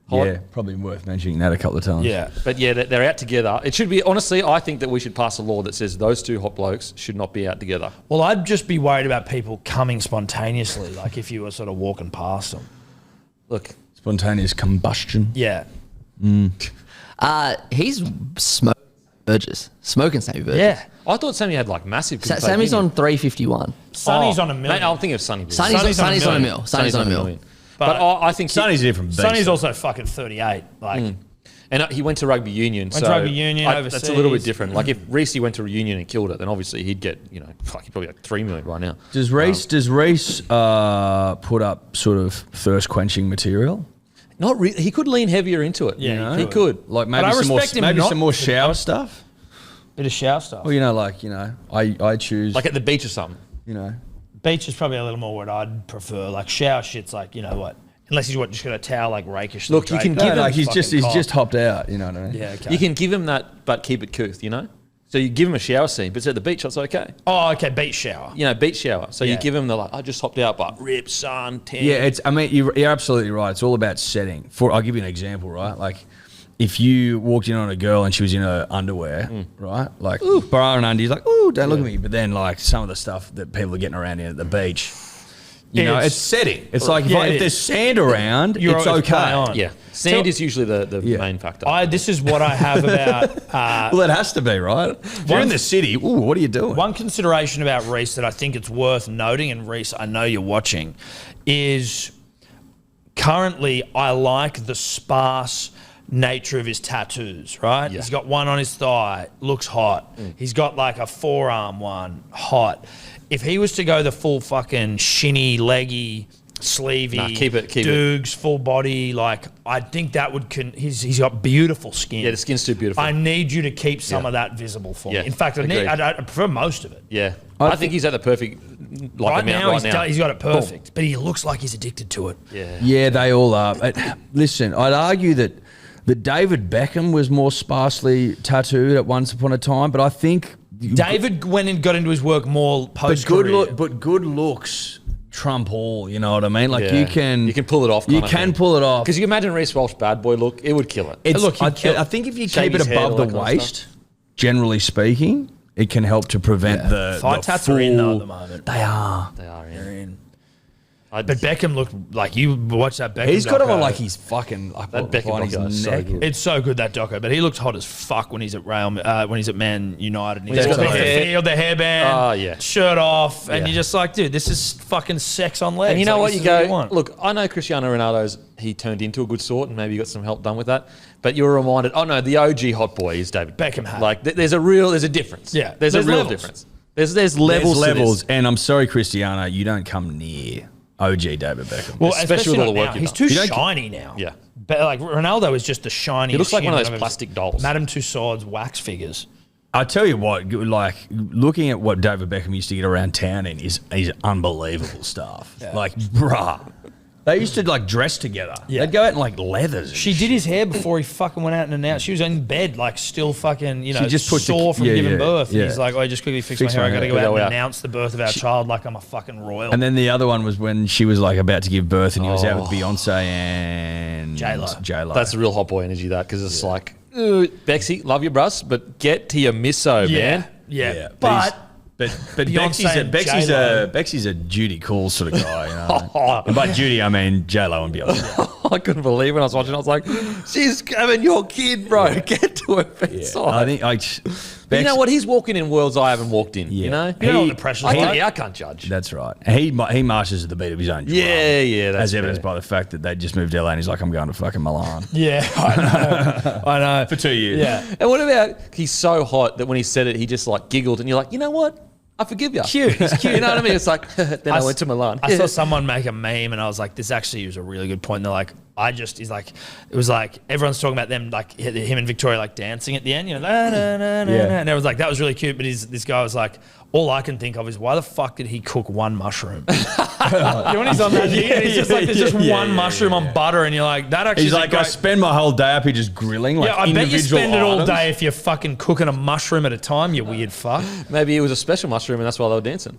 Yeah, probably worth mentioning that a couple of times. yeah. But yeah, they're out together. It should be, honestly, I think that we should pass a law that says those two hot blokes should not be out together. Well, I'd just be worried about people coming spontaneously, like if you were sort of walking past them. Look, Spontaneous combustion. Yeah. He's smoking Sammy Burgess. Yeah. I thought Sammy had like massive. Sammy's on 351. Sonny's on a million. Mate, I'm thinking of Sonny. Sonny's on a mil. Sonny's on a mil. But I think Sonny's a different beast. Sonny's also fucking 38. Like, and he went to rugby union. Went to rugby union, That's a little bit overseas. different. Like if Reece went to a union and killed it, then obviously he'd get he'd probably like 3 million right now. Does Reece put up sort of thirst quenching material? Not really. He could lean heavier into it. Yeah, you know? he he could. Like But I respect him not some more to- shower stuff. bit of shower stuff. Well, I choose Like at the beach or something. Beach is probably a little more what I'd prefer. Like shower shit's like, you know what? Unless he's just got a towel like rakishly. Look, you can draped. give him- like he's Fucking cock. just hopped out. You know what I mean? Yeah, okay. You can give him that, but keep it couth. You know. So you give him a shower scene, but it's at the beach. That's okay. Oh, okay, beach shower. You know, beach shower. So Yeah. you give him the like, I just hopped out, but rip, sun, tan. Yeah, you're absolutely right. It's all about setting. I'll give you an example, right? Like, if you walked in on a girl and she was in her underwear, right? Like, bra and undies, like, ooh, don't look at me. But then, like, some of the stuff that people are getting around in at the beach, it's setting. It's like, if there's sand around, it's okay. play on. Yeah. Sand is usually the main factor. This is what I have about Well, it has to be, right? If you're in the city, ooh, what are you doing? one consideration about Reece that I think it's worth noting, and Reece, I know you're watching, is currently I like the sparse nature of his tattoos, right? Yeah. He's got one on his thigh, looks hot. He's got like a forearm one, hot. If he was to go the full fucking shinny, leggy, sleevey, Nah, keep it. Dukes, full body, like I think that would he's got beautiful skin. Yeah, the skin's too beautiful. I need you to keep some of that visible for Yeah, me. In fact, agreed. I prefer most of it. Yeah. I think he's at the perfect Right amount now, right now. he's got it perfect, but he looks like he's addicted to it. Yeah. Yeah, they all are. But listen, I'd argue that David Beckham was more sparsely tattooed at once upon a time, but I think David went and got into his work more post career. but good looks trump all. You know what I mean? Like Yeah. you can pull it off. You can pull it off. Because you imagine Reece Walsh bad boy look, it would kill it. Look, I he'd kill it. think if you Shave keep it his head, above all the that kind of waist, generally speaking, it can help to prevent the Thigh tats are in though at full- the moment. They are. They are They're in. I'd- But Beckham looked like you watch that Beckham. He's got him doco. on like he's fucking like That Beckham on his doco is so neck. good. It's so good that doco, but he looked hot as fuck when he's at when he's at Man United. And he's he's got got the the hair. field, the hairband, Oh, yeah. shirt off, and Yeah. you're just like, dude, this is fucking sex on legs. And you know Like, what? this You is go, want. look, I know Cristiano Ronaldo's, he turned into a good sort and maybe he got some help done with that. But you're reminded, oh no, the OG hot boy is David Beckham had. Like, there's a difference. Yeah. There's a There's real levels. difference. There's levels. There's to levels, this. and I'm sorry, Cristiano, you don't come near OG David Beckham. Well, especially with all the not work now. you've He's done. too You don't- shiny now. Yeah. But like Ronaldo is just the shiny. He looks like one of those plastic dolls. Madame Tussauds wax figures. I tell you what, like looking at what David Beckham used to get around town in is unbelievable stuff. Like, bruh. They used to like dress together. Yeah. They'd go out in like leathers. and She did his hair before he fucking went out and announced. She was in bed, like still fucking, She just pushed sore from yeah, giving yeah, birth. yeah. And he's like, I just quickly fix Fix my hair. my I got to hair. go out Go and out. announce the birth of our child like I'm a fucking royal. And then the other one was when she was like about to give birth and he was out with Beyonce and J-Lo. J-Lo. That's real hot boy energy, that, because it's like, Bexy, love your brus, but get to your misso, man. Yeah. But Beyonce Bexy's a Judy Cool sort of guy. You know? And by Judy, I mean J-Lo and Beyonce. I couldn't believe when I was watching. I was like, "She's having your kid, bro. Get to her bedside." I think But you know what? He's walking in worlds I haven't walked in. You know, You know what the pressure's like? I can't judge. That's right. And he marches at the beat of his own drum. Yeah, that's as evidenced fair. by the fact that they just moved to LA and he's like, I'm going to fucking Milan. Yeah, I know. For 2 years. Yeah. And what about he's so hot that when he said it, he just like giggled, and you're like, you know what? I forgive you. Cute. He's cute. You know what I mean? It's like, then I went to Milan. I saw someone make a meme and I was like, this actually was a really good point. And they're like, it was like, everyone's talking about them, like him and Victoria, like dancing at the end, you know, and everyone's like, that was really cute. But this guy was like, all I can think of is why the fuck did he cook one mushroom? You know when he's on that, he's just like, there's just one mushroom on butter, and you're like, that actually. He's like, I spend my whole day up here just grilling. Like, yeah, I bet you individual spend it all items. day if you're fucking cooking a mushroom at a time, you weird fuck. Maybe it was a special mushroom, and that's why they were dancing.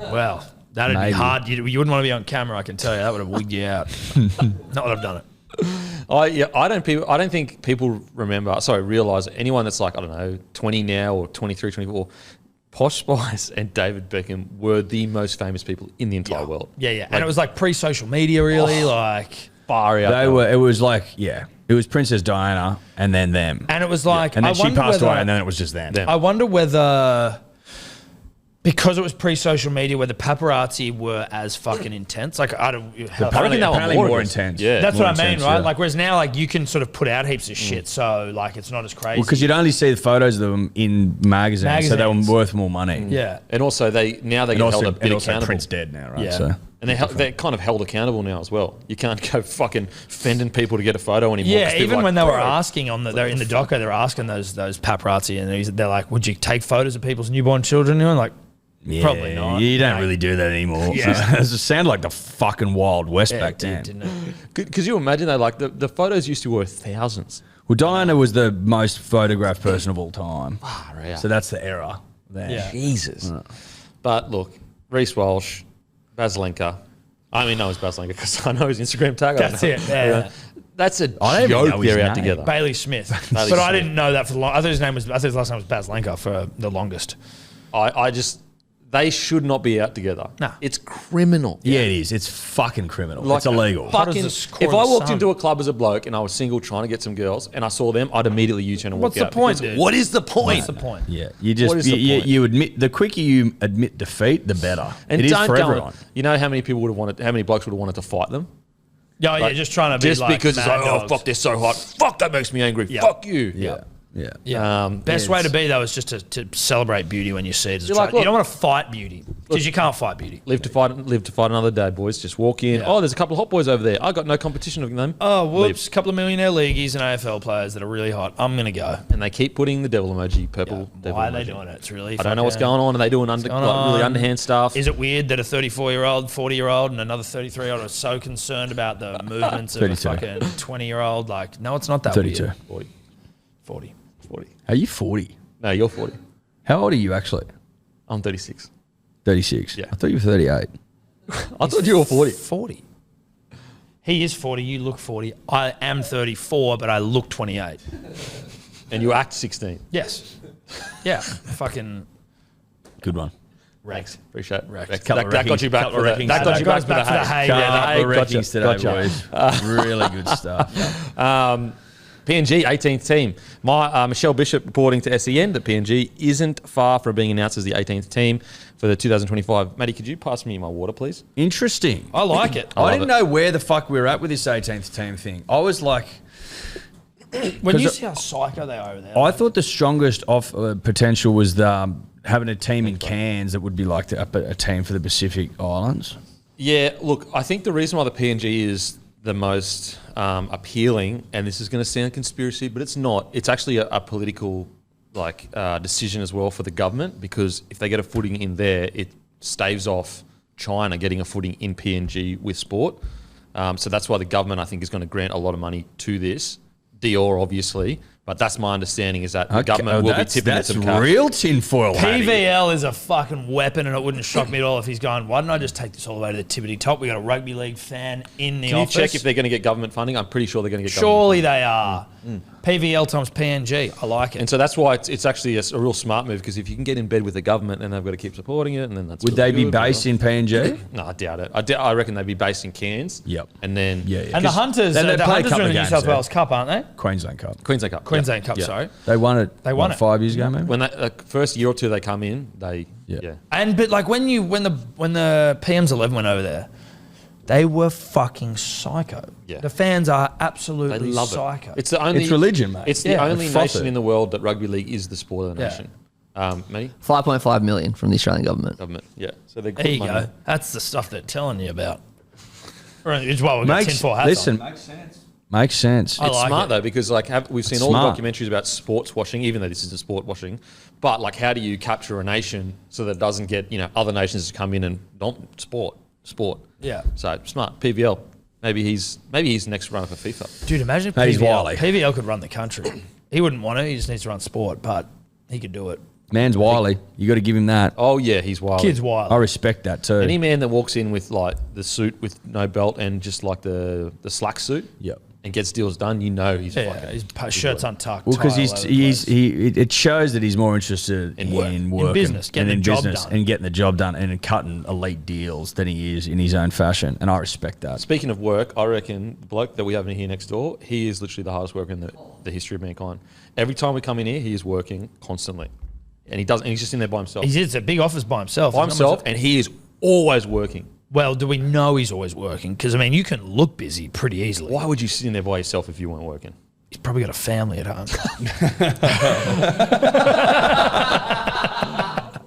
Well, that'd be Maybe. hard. You wouldn't want to be on camera, I can tell you. That would have wigged you out. Not that I've done it. I don't think people realize anyone that's like, I don't know, 20 now or 23, 24. Posh Spice and David Beckham were the most famous people in the entire world. Yeah. And it was like pre-social media, really. Far out. They were. It was like, it was Princess Diana and then them. And it was like, And then I she wonder passed whether- away and then it was just them. I wonder whether, because it was pre-social media, whether paparazzi were as fucking intense. Like, I don't. Apparently they were apparently more more intense. intense. Yeah. That's more what I mean, intense, right? yeah. Like, whereas now, like, you can sort of put out heaps of shit, so like it's not as crazy. Well, because you'd only see the photos of them in magazines, so they Magazines. were worth more money. yeah. And also they get And held also, a bit and also accountable. Prince dead now, right? Yeah. So. And they're kind of held accountable now as well. You can't go fucking fending people to get a photo anymore. Yeah, 'cause people even are when like, they were "Bro." asking they're in the doco, they were asking those paparazzi, and they're like, "Would you take photos of people's newborn children?" And you're like, Yeah, probably not. You don't Mate. really do that anymore. Yeah. It sounded like the fucking Wild West Yeah, back it did, then. didn't it? Because you imagine that, like the photos used to be worth thousands. Well, Diana was the most photographed person of all time. Right. So that's the era. Then. Yeah. Jesus. But look, Reece Walsh, Baslenka. I mean, no, it's Baslenka because I know his Instagram tag. That's it. Yeah. That's a I don't even joke know his they're out name. together. Bailey Smith. Bailey But I Smith. didn't know that for the long. I thought his last name was Bas Lenka for the longest. They should not be out together. Nah. It's criminal. Yeah, it is. It's fucking criminal. Like, it's illegal. Hot as Fucking, the score if of I the walked sun. into a club as a bloke and I was single trying to get some girls and I saw them, I'd immediately U-turn and walk What's the out. point, because dude? What is the point? What's the point? Yeah, you What just is the point? you admit the quicker you admit defeat, the better. And it is don't for go everyone. on. You know how many people would have wanted? How many blokes would have wanted to fight them? Yeah, yeah, just trying to be Just like because it's mad like, oh dogs. fuck, they're so hot. Fuck, that makes me angry. Yeah. Fuck you. Yeah. Yeah. Best yeah, way to be though is just to celebrate beauty when you see it. You're like, You look- don't want to fight beauty because you can't fight beauty. Live to fight another day, boys. Just walk in. Yeah. Oh, there's a couple of hot boys over there. I got no competition of them. Oh, whoops! A couple of millionaire leagueies and AFL players that are really hot. I'm gonna go. And they keep putting the devil emoji, purple devil Why are they emoji. doing it? It's really. I don't know what's going on. Are they doing going really on? underhand stuff? Is it weird that a 34-year-old, 40-year-old, and another 33-year-old are so concerned about the movements of a 32. fucking 20-year-old? Like, no, it's not that 32. weird. 40. 40. 40. Are you 40? No, you're 40. How old are you actually? I'm 36. 36. Yeah. I thought you were 38. I thought you were 40. 40. He is 40. You look 40. I am 34, but I look 28. And you act 16. Yes. Yeah. Fucking Good one. wrecked. Appreciate it. Wrecked. That got you back Couple for of that. wreckings. That got you That back goes for the back to the hay. hay. Yeah, the hay. Couple of Gotcha. wreckings today, Gotcha. boys. Really good stuff. PNG 18th team. Michelle Bishop reporting to SEN that PNG isn't far from being announced as the 18th team for the 2025. Matty, could you pass me my water, please? Interesting. I like it. I love didn't it. know where the fuck we were at with this 18th team thing. I was like, When you 'Cause see how psycho they are over there. I thought the strongest off potential was the, having a team in Cairns that would be like a team for the Pacific Islands. Yeah, look, I think the reason why the PNG is the most appealing, and this is going to sound conspiracy, but it's not. It's actually a political decision as well for the government, because if they get a footing in there, it staves off China getting a footing in PNG with sport. So that's why the government, I think, is going to grant a lot of money to this. Dior, obviously, But that's my understanding is that the government will be tipping it some cash. real tinfoil. PVL is a fucking weapon, and it wouldn't shock me at all if he's going, why don't I just take this all the way to the tippity top? We got a rugby league fan in the office. Can you check if they're going to get government funding? I'm pretty sure they're going to get Surely government they are. PVL times PNG. I like it. And so that's why it's actually a real smart move, because if you can get in bed with the government, then they've got to keep supporting it, and then that's Would they be based in PNG? No, I doubt it. I reckon they'd be based in Cairns. Yep. And then And the Hunters, then they the play a Hunters couple are in of the New games South there. Wales Cup, aren't they? Queensland Cup. Queensland Cup. Queensland Cup, Yeah. sorry. They won it. They won it 5 years ago, maybe. When they first year or two they come in, they yeah. And but like when the PM's 11 went over there, they were fucking psycho. Yeah. The fans are They absolutely love psycho. it. It's the only It's religion, mate. It's the Yeah. only They froth nation it. in the world that rugby league is the sport of the Yeah. nation. Matty? 5.5 million from the Australian government. Government. Yeah. So they're good There you money. go. That's the stuff they're telling you about. It's why we've got tinfoil hats listen, on. makes sense. I It's like smart it. though, because we've seen It's all smart. the documentaries about sports washing, even though this isn't sport washing. But like, how do you capture a nation so that it doesn't get other nations to come in and don't sport? Yeah. So smart. PVL. Maybe he's next runner for FIFA. Dude, imagine if Mate, he's wily. PVL could run the country. He wouldn't want to. He just needs to run sport, but he could do it. Man's wily. You got to give him that. Oh yeah, he's wild. Kid's wild. I respect that too. Any man that walks in with like the suit with no belt and just like the slack suit, Yep. and gets deals done, he's Yeah, fucking. his shirt's untucked. Well, because tie all over the place. it shows that he's more interested in work. working In business, getting and the job business done. and getting the job done and cutting elite deals than he is in his own fashion, and I respect that. Speaking of work, I reckon the bloke that we have in here next door, he is literally the hardest worker in the history of mankind. Every time we come in here, he is working constantly, and he's just in there by himself. It's a big office by himself. By There's not himself, much- and he is always working. Well, do we know he's always working? Because, I mean, you can look busy pretty easily. Why would you sit in there by yourself if you weren't working? He's probably got a family at home.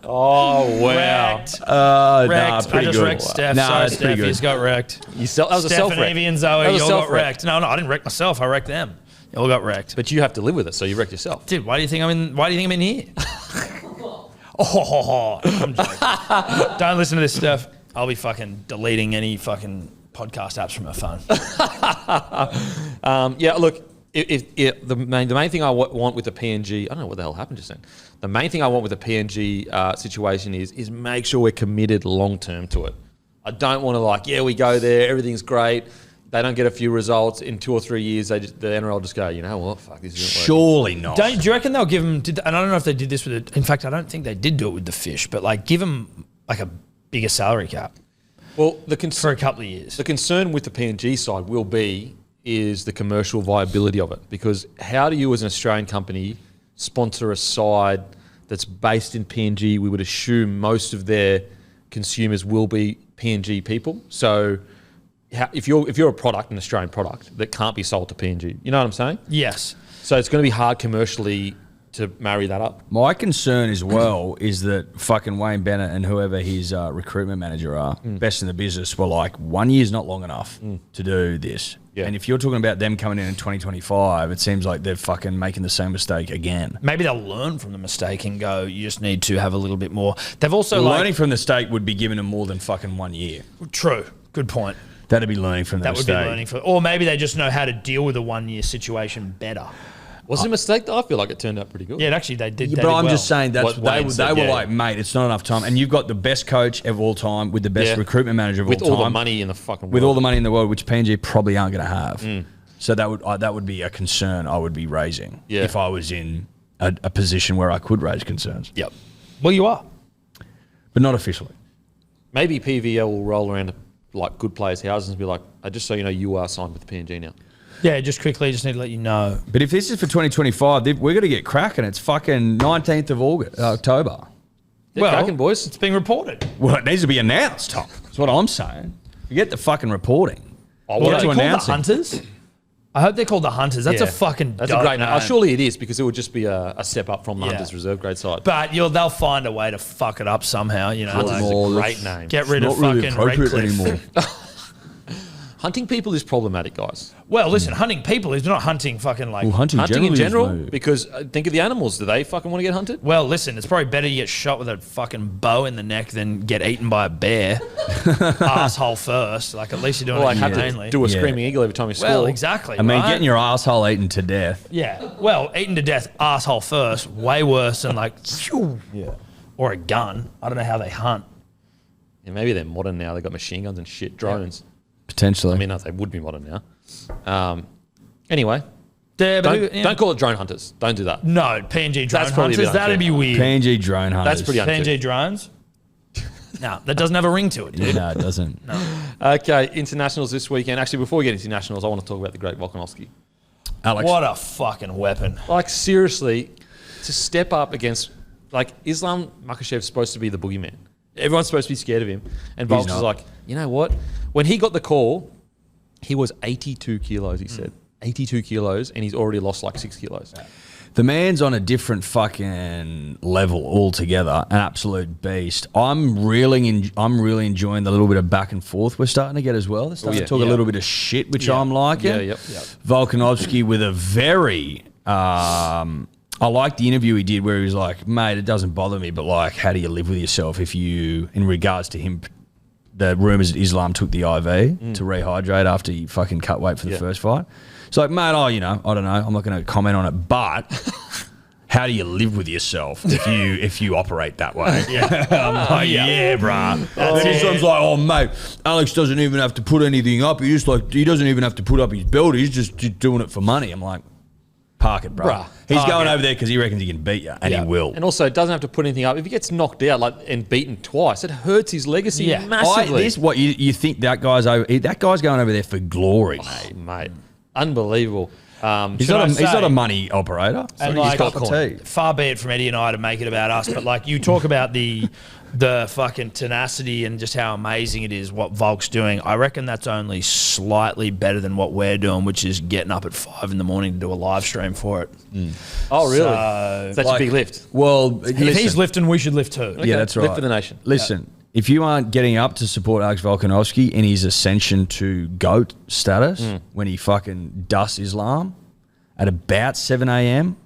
Oh wow! Wrecked. Nah, pretty I just good. wrecked Steph. Nah, Sorry, that's pretty Steph. good. He's got wrecked. That was a Steph self and wreck. Evie and Zoe, That was you a all got self-wreck. wrecked. No, I didn't wreck myself. I wrecked them. You all got wrecked. But you have to live with it, so you wrecked yourself. Dude, why do you think I'm in here? I'm joking. Don't listen to this stuff. I'll be fucking deleting any fucking podcast apps from my phone. Yeah, look, if the main thing I want with the PNG, I don't know what the hell happened just then. The main thing I want with the PNG situation is make sure we're committed long term to it. I don't want to we go there, everything's great. They don't get a few results in 2 or 3 years. The NRL just go, you know what, fuck this isn't working. Surely not. Do you reckon they'll give him? And I don't know if they did this with it. In fact, I don't think they did do it with the fish. But give him a bigger salary cap Well, for a couple of years. The concern with the PNG side is the commercial viability of it. Because how do you, as an Australian company, sponsor a side that's based in PNG? We would assume most of their consumers will be PNG people. So if you're a product, an Australian product, that can't be sold to PNG, you know what I'm saying? Yes. So it's going to be hard commercially to marry that up. My concern as well is that fucking Wayne Bennett and whoever his recruitment manager are, best in the business, were like, 1 year's not long enough to do this. Yeah. And if you're talking about them coming in 2025, it seems like they're fucking making the same mistake again. Maybe they'll learn from the mistake and go, you just need to have a little bit more. They've also Learning from the mistake would be giving them more than fucking 1 year. True. Good point. That'd be learning from the That would mistake. be learning from, or maybe they just know how to deal with a 1 year situation better. Was it a mistake though? I feel like it turned out pretty good. Yeah, actually they did. Yeah, they but did I'm well. just saying that's What Wayne they said, were yeah. like, mate, it's not enough time, and you've got the best coach of all time with the best Yeah. recruitment manager of With all time, all the money in the fucking world. with all the money in the world, which PNG probably aren't going to have. So that would be a concern I would be raising if I was in a position where I could raise concerns. Yep. Well, you are. But not officially. Maybe PVL will roll around to good players' houses and be like, just so you know, you are signed with the PNG now. Yeah, just quickly, just need to let you know. But if this is for 2025, we're going to get cracking. It's fucking 19th of October. They're cracking, boys. It's being reported. Well, it needs to be announced, Tom. That's what I'm saying. Forget the fucking reporting. Oh, Well, well, are they to called the announcing. Hunters? I hope they're called the Hunters. That's a fucking That's dope a great name. name. Surely it is, because it would just be a step up from the Hunters reserve grade side. But they'll find a way to fuck it up somehow. You know, Hunters like, is a great name. get rid of Not really fucking appropriate Redcliffe. anymore. Hunting people is problematic, guys. Well, listen, hunting people is not hunting fucking like. Well, hunting In general, is no- because think of the animals. Do they fucking want to get hunted? Well, listen, it's probably better to get shot with a fucking bow in the neck than get eaten by a bear. Asshole first. Like, at least you're doing Or it like have humanely. to do a Yeah. screaming eagle every time you score. Well, exactly. I mean, right? getting your asshole eaten to death. Yeah. Well, eaten to death, asshole first, way worse than like, or a gun. I don't know how they hunt. Yeah, maybe they're modern now. They've got machine guns and shit, drones. Potentially. I mean, no, they would be modern now. Anyway, Yeah, but don't call it drone hunters. Don't do that. No, PNG drone That's probably a bit hunters. That'd be unfair. weird. PNG drone hunters. That's pretty unfair. PNG drones? No, that doesn't have a ring to it, dude. No, it doesn't. Okay, internationals this weekend. Actually, before we get into internationals, I want to talk about the great Volkanovski. Alex. What a fucking weapon. Like, seriously, to step up against, like, Islam Makhachev's supposed to be the boogeyman. Everyone's supposed to be scared of him. And Volks was not. like, you know what? When he got the call, he was 82 kilos, he said. 82 kilos, and he's already lost like 6 kilos. The man's on a different fucking level altogether, an absolute beast. I'm really enjoying the little bit of back and forth we're starting to get as well. They're starting to talk a little bit of shit, which I'm liking. Yeah, yep. Volkanovski with a very... I like the interview he did where he was like, mate, it doesn't bother me, but like, how do you live with yourself if you, in regards to him, the rumours that Islam took the IV to rehydrate after he fucking cut weight for the first fight. It's like, mate, I don't know. I'm not going to comment on it, but how do you live with yourself if you operate that way? I'm like, yeah, bruh. And Islam's like, oh, mate, Alex doesn't even have to put anything up. He doesn't even have to put up his belt. He's just doing it for money. I'm like, park it, bro. He's going over there because he reckons he can beat you, and he will. And also, it doesn't have to put anything up. If he gets knocked out and beaten twice, it hurts his legacy massively. This what you think that guy's over? That guy's going over there for glory, mate. Mate, unbelievable. He's not a money operator. And He's like, got tea. far be it from Eddie and I to make it about us, but like you talk about the fucking tenacity and just how amazing it is what Volk's doing. I reckon that's only slightly better than what we're doing, which is getting up at 5 a.m. to do a live stream for it. Oh, really? So, That's a big lift. Well, if he's lifting, we should lift too. yeah, that's right. Lift for the nation. Listen, if you aren't getting up to support Alex Volkanovski in his ascension to GOAT status when he fucking dusts Islam at about 7 a.m.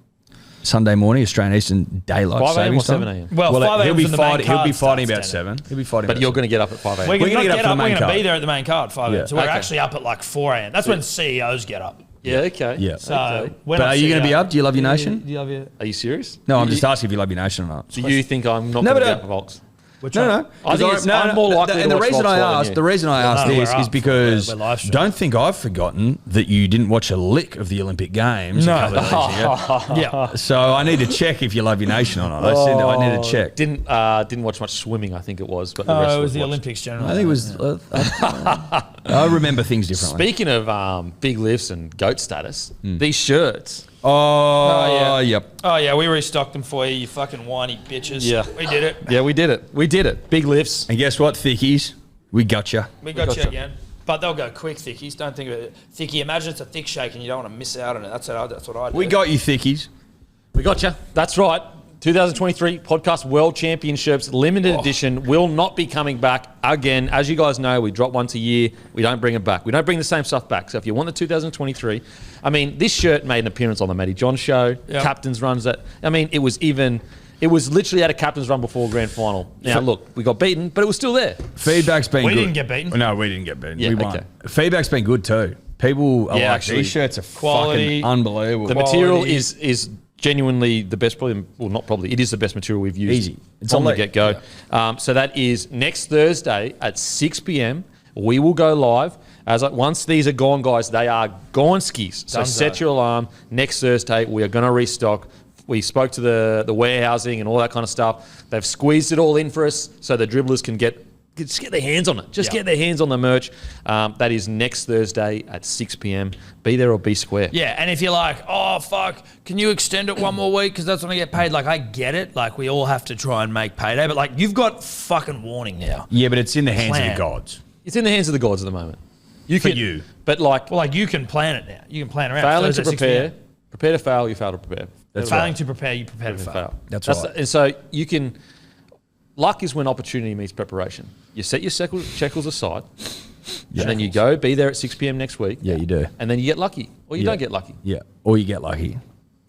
Sunday morning, Australian Eastern Daylight 5 a.m. Savings or 7 Time. a.m.? Well, 5 he'll a.m. be from the main fighting. He'll be card fighting about starts 7. He'll be fighting. But about you're 7. going to get up at 5 a.m. We're going to get up get for the up. We're main going to be card. there at the main card 5 a.m. So we're Okay. actually up at like 4 a.m. That's when CEOs get up. Yeah, okay. Yeah. So Okay. we're But not are you going to be CEO. up? Do you love your nation? Do you love your? Are you serious? No, I'm just asking if you love your nation or not. Do you think I'm not No, going to but, get up for Volks? No. I think I'm more likely And to the watch reason Volks I fight than asked, you. the reason I asked No, this we're is up. because We're live streaming. don't think I've forgotten that you didn't watch a lick of the Olympic Games. No. A couple of days ago. Yeah. So I need to check if you love your nation or not. I need to check. Didn't watch much swimming, I think it was. But the rest Oh, it was the watched. Olympics generally. I think it was. I remember things differently. Speaking of big lifts and GOAT status, these shirts. Oh, yep. Oh yeah, we restocked them for you, you fucking whiny bitches. Yeah. We did it. Yeah, we did it. We did it. Big lifts. And guess what, thickies? We got you. We got you gotcha. again. But they'll go quick, thickies. Don't think of it. Thickie, imagine it's a thick shake and you don't want to miss out on it. That's what I do. We got you, thickies. We got you. That's right. 2023 Podcast World Championships limited edition will not be coming back again. As you guys know, we drop once a year. We don't bring it back. We don't bring the same stuff back. So if you want the 2023, I mean, this shirt made an appearance on the Matty John show. Yep. Captain's runs that. I mean, it was literally at a captain's run before grand final. Now, look, we got beaten, but it was still there. Feedback's been We good. didn't get beaten. No, we didn't get beaten. Yeah, we won. okay. Feedback's been good too. People are Yeah, like, actually, these shirts are quality, fucking unbelievable. The material is genuinely the best, it is the best material we've used Easy. It's from the elite. get-go. So that is next Thursday at 6 p.m. We will go live. Once these are gone, guys, they are gone skis. So Dunzo. set your alarm. Next Thursday, we are going to restock. We spoke to the warehousing and all that kind of stuff. They've squeezed it all in for us so the dribblers can just get their hands on it. Get their hands on the merch. That is next Thursday at 6 p.m. Be there or be square. Yeah, and if you're like, oh, fuck, can you extend it one more week because that's when I get paid? Like, I get it. Like, we all have to try and make payday. But, like, you've got fucking warning now. Yeah, but it's in the hands of Plan. the gods. It's in the hands of the gods at the moment. For you. But, like, Well, like, you can plan it now. You can plan around. failing to Thursday, 6 prepare, p.m. prepare to fail, you fail to prepare. That's Failing right. to prepare, you prepare to fail. That's right. And so you can, luck is when opportunity meets preparation. You set your shekels aside, And then you go, be there at 6 p.m. next week. Yeah, you do. And then you get lucky, or you don't get lucky. Yeah, or you get lucky.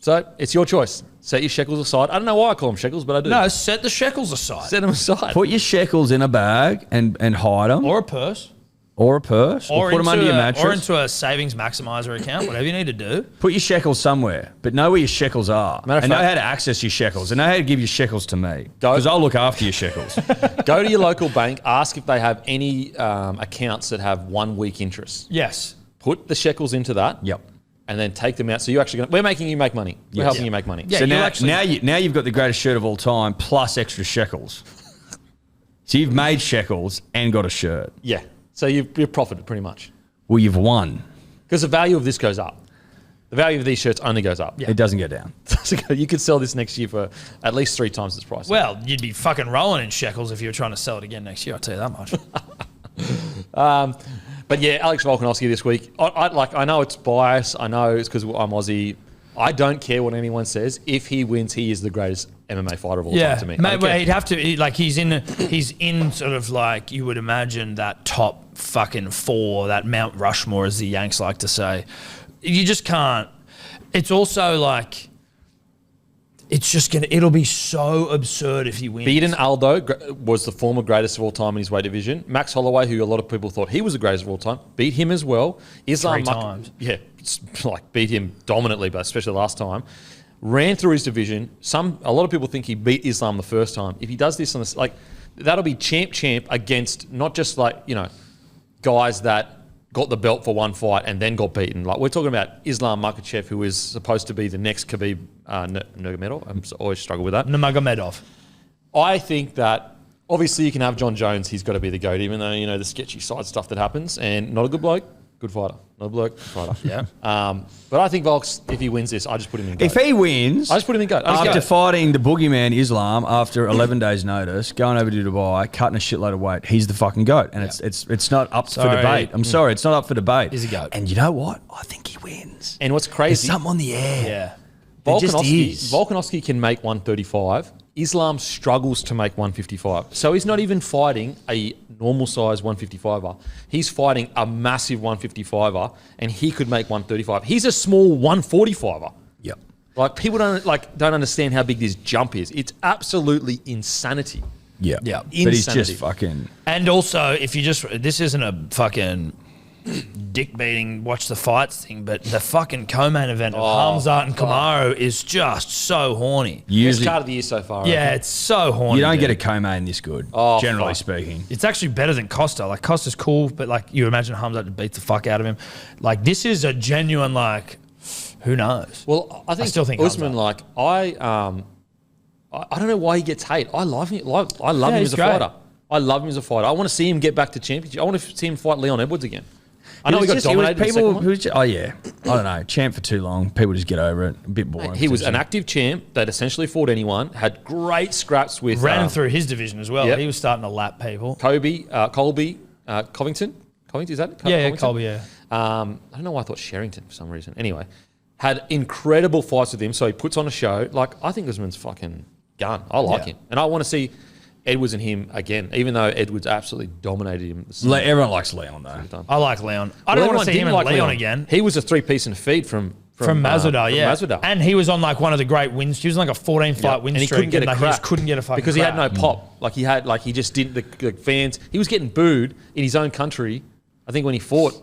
So it's your choice. Set your shekels aside. I don't know why I call them shekels, but I do. No, set the shekels aside. Set them aside. Put your shekels in a bag and hide them. Or a purse. Or a purse. Or put them under your mattress. Or into a savings maximizer account, whatever you need to do. Put your shekels somewhere, but know where your shekels are. Matter of And know fact- how to access your shekels. And know how to give your shekels to me. Go- Because I'll look after your shekels. Go to your local bank. Ask if they have any accounts that have 1 week interest. Yes. Put the shekels into that. Yep. And then take them out. So you actually we're making you make money. We're helping you make money. Yeah, So you now, actually- now you've got the greatest shirt of all time plus extra shekels. So you've made shekels and got a shirt. Yeah. So you've profited pretty much. Well, you've won. Because the value of this goes up. The value of these shirts only goes up. It doesn't go down. You could sell this next year for at least 3 times its price. Well, you'd be fucking rolling in shekels if you were trying to sell it again next year, I'll tell you that much. But yeah, Alex Volkanovski this week. I know it's bias. I know it's because I'm Aussie. I don't care what anyone says. If he wins, he is the greatest MMA fighter of all time to me. I Mate, don't but care. he'd have to, he's in sort of like, you would imagine that top fucking 4, that Mount Rushmore, as the Yanks like to say. You just can't. It's also like, it'll be so absurd if he wins. Beaten Aldo was the former greatest of all time in his weight division. Max Holloway, who a lot of people thought he was the greatest of all time, beat him as well. Islam 3 times. Yeah, it's like beat him dominantly, but especially last time. Ran through his division. A lot of people think he beat Islam the first time. If he does this on this, like, that'll be champ against not just like, guys that got the belt for one fight and then got beaten. Like, we're talking about Islam Makhachev, who is supposed to be the next Khabib Nurmagomedov. I always struggle with that. Nurmagomedov. I think that obviously you can have John Jones. He's got to be the GOAT, even though, the sketchy side stuff that happens. And not a good bloke, good fighter. Not a bloke, good fighter. Yeah. But I think Volks, if he wins this, I just put him in GOAT. If he wins, I just put him in GOAT. after fighting the boogeyman Islam after 11 days' notice, going over to Dubai, cutting a shitload of weight, he's the fucking GOAT. And it's not up for debate. I'm sorry, it's not up for debate. He's a GOAT. And you know what? I think he wins. And what's There's crazy, something on the air. Yeah. There just is. Volkanovski can make 135. Islam struggles to make 155. So he's not even fighting a normal size 155er. He's fighting a massive 155er, and he could make 135. He's a small 145er. Yep. Like, people don't understand how big this jump is. It's absolutely insanity. Yeah. Yeah. But he's just Insanity. fucking... And also, if you this isn't a fucking dick beating, watch the fights thing, but the fucking co-main event of Hamzat and Kamaru is just so horny. Best Usually, card of the year so far. I Yeah, reckon. it's so horny. you don't dude. get a co-main this good, Oh, generally fuck. speaking. It's actually better than Costa. Like, Costa's cool, but like, you imagine Hamzat to beat the fuck out of him. Like, this is a genuine, like, who knows? Well, I think still think Usman, Hamzat. like, I don't know why he gets hate. I love him. I love him he's as a great. fighter. I love him as a fighter. I want to see him get back to championship. I want to see him fight Leon Edwards again. I know he got dominated in the second one. I don't know, champ for too long. People just get over it. A bit boring. He was an potentially. active champ that essentially fought anyone, had great scraps with Ran through his division as well. Yep. He was starting to lap people. Colby, Covington. Covington, is that it? Yeah, Covington? Colby, yeah. I don't know why I thought Sherrington for some reason. Anyway, had incredible fights with him, so he puts on a show. Like, I think Usman's fucking gun. I like him. And I want to see Edwards and him again, even though Edwards absolutely dominated him. Everyone likes Leon, though. I like Leon. I don't want to see him and Leon again. He was a 3-piece in a feed from Masvidal, yeah. Masvidal. And he was on like one of the great wins. He was on like a 14-fight win and he streak. couldn't get a like, crap. He just couldn't get a fucking because he had crap. no pop. Like he just didn't. The fans. He was getting booed in his own country. I think when he fought,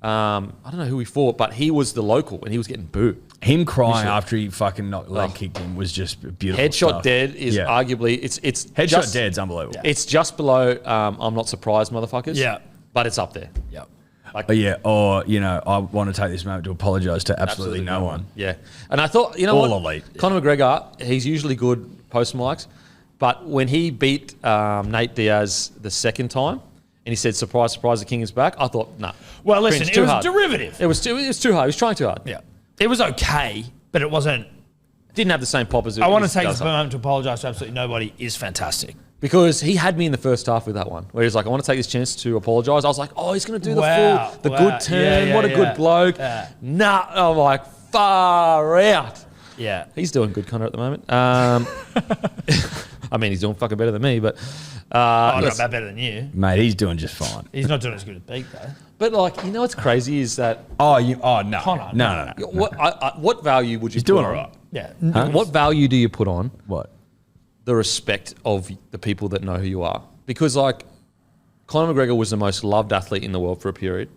I don't know who he fought, but he was the local and he was getting booed. Him crying after he fucking leg kicked him was just beautiful. Headshot stuff. dead is arguably it's Headshot just, dead's unbelievable. It's just below. I'm not surprised, motherfuckers. Yeah. but it's up there. Yep. Like, I want to take this moment to apologise to absolutely no one. Yeah. And I thought, you know All what? elite. Conor McGregor, he's usually good post mics, but when he beat Nate Diaz the second time, and he said, surprise, surprise, the king is back, I thought, nah. Well, listen, Cringe, it too was hard. derivative. It was too hard. He was trying too hard. Yeah. It was okay, but it wasn't. Didn't have the same pop as it I want to as take does. this moment to apologise to absolutely nobody. Is fantastic. Because he had me in the first half with that one, where he's like, I want to take this chance to apologise. I was like, oh, he's going to do Wow. the Wow. good turn. Yeah, what a yeah, good bloke. yeah. Nah, I'm like, far out. Yeah. He's doing good, Connor, at the moment. I mean, he's doing fucking better than me, but Not that better than you. Mate, he's doing just fine. He's not doing as good as Beak, though. But like, you know what's crazy is that No. Connor. No. what value would you He's put doing on? all right. Yeah. What value do you put on What? the respect of the people that know who you are? Because like, Conor McGregor was the most loved athlete in the world for a period.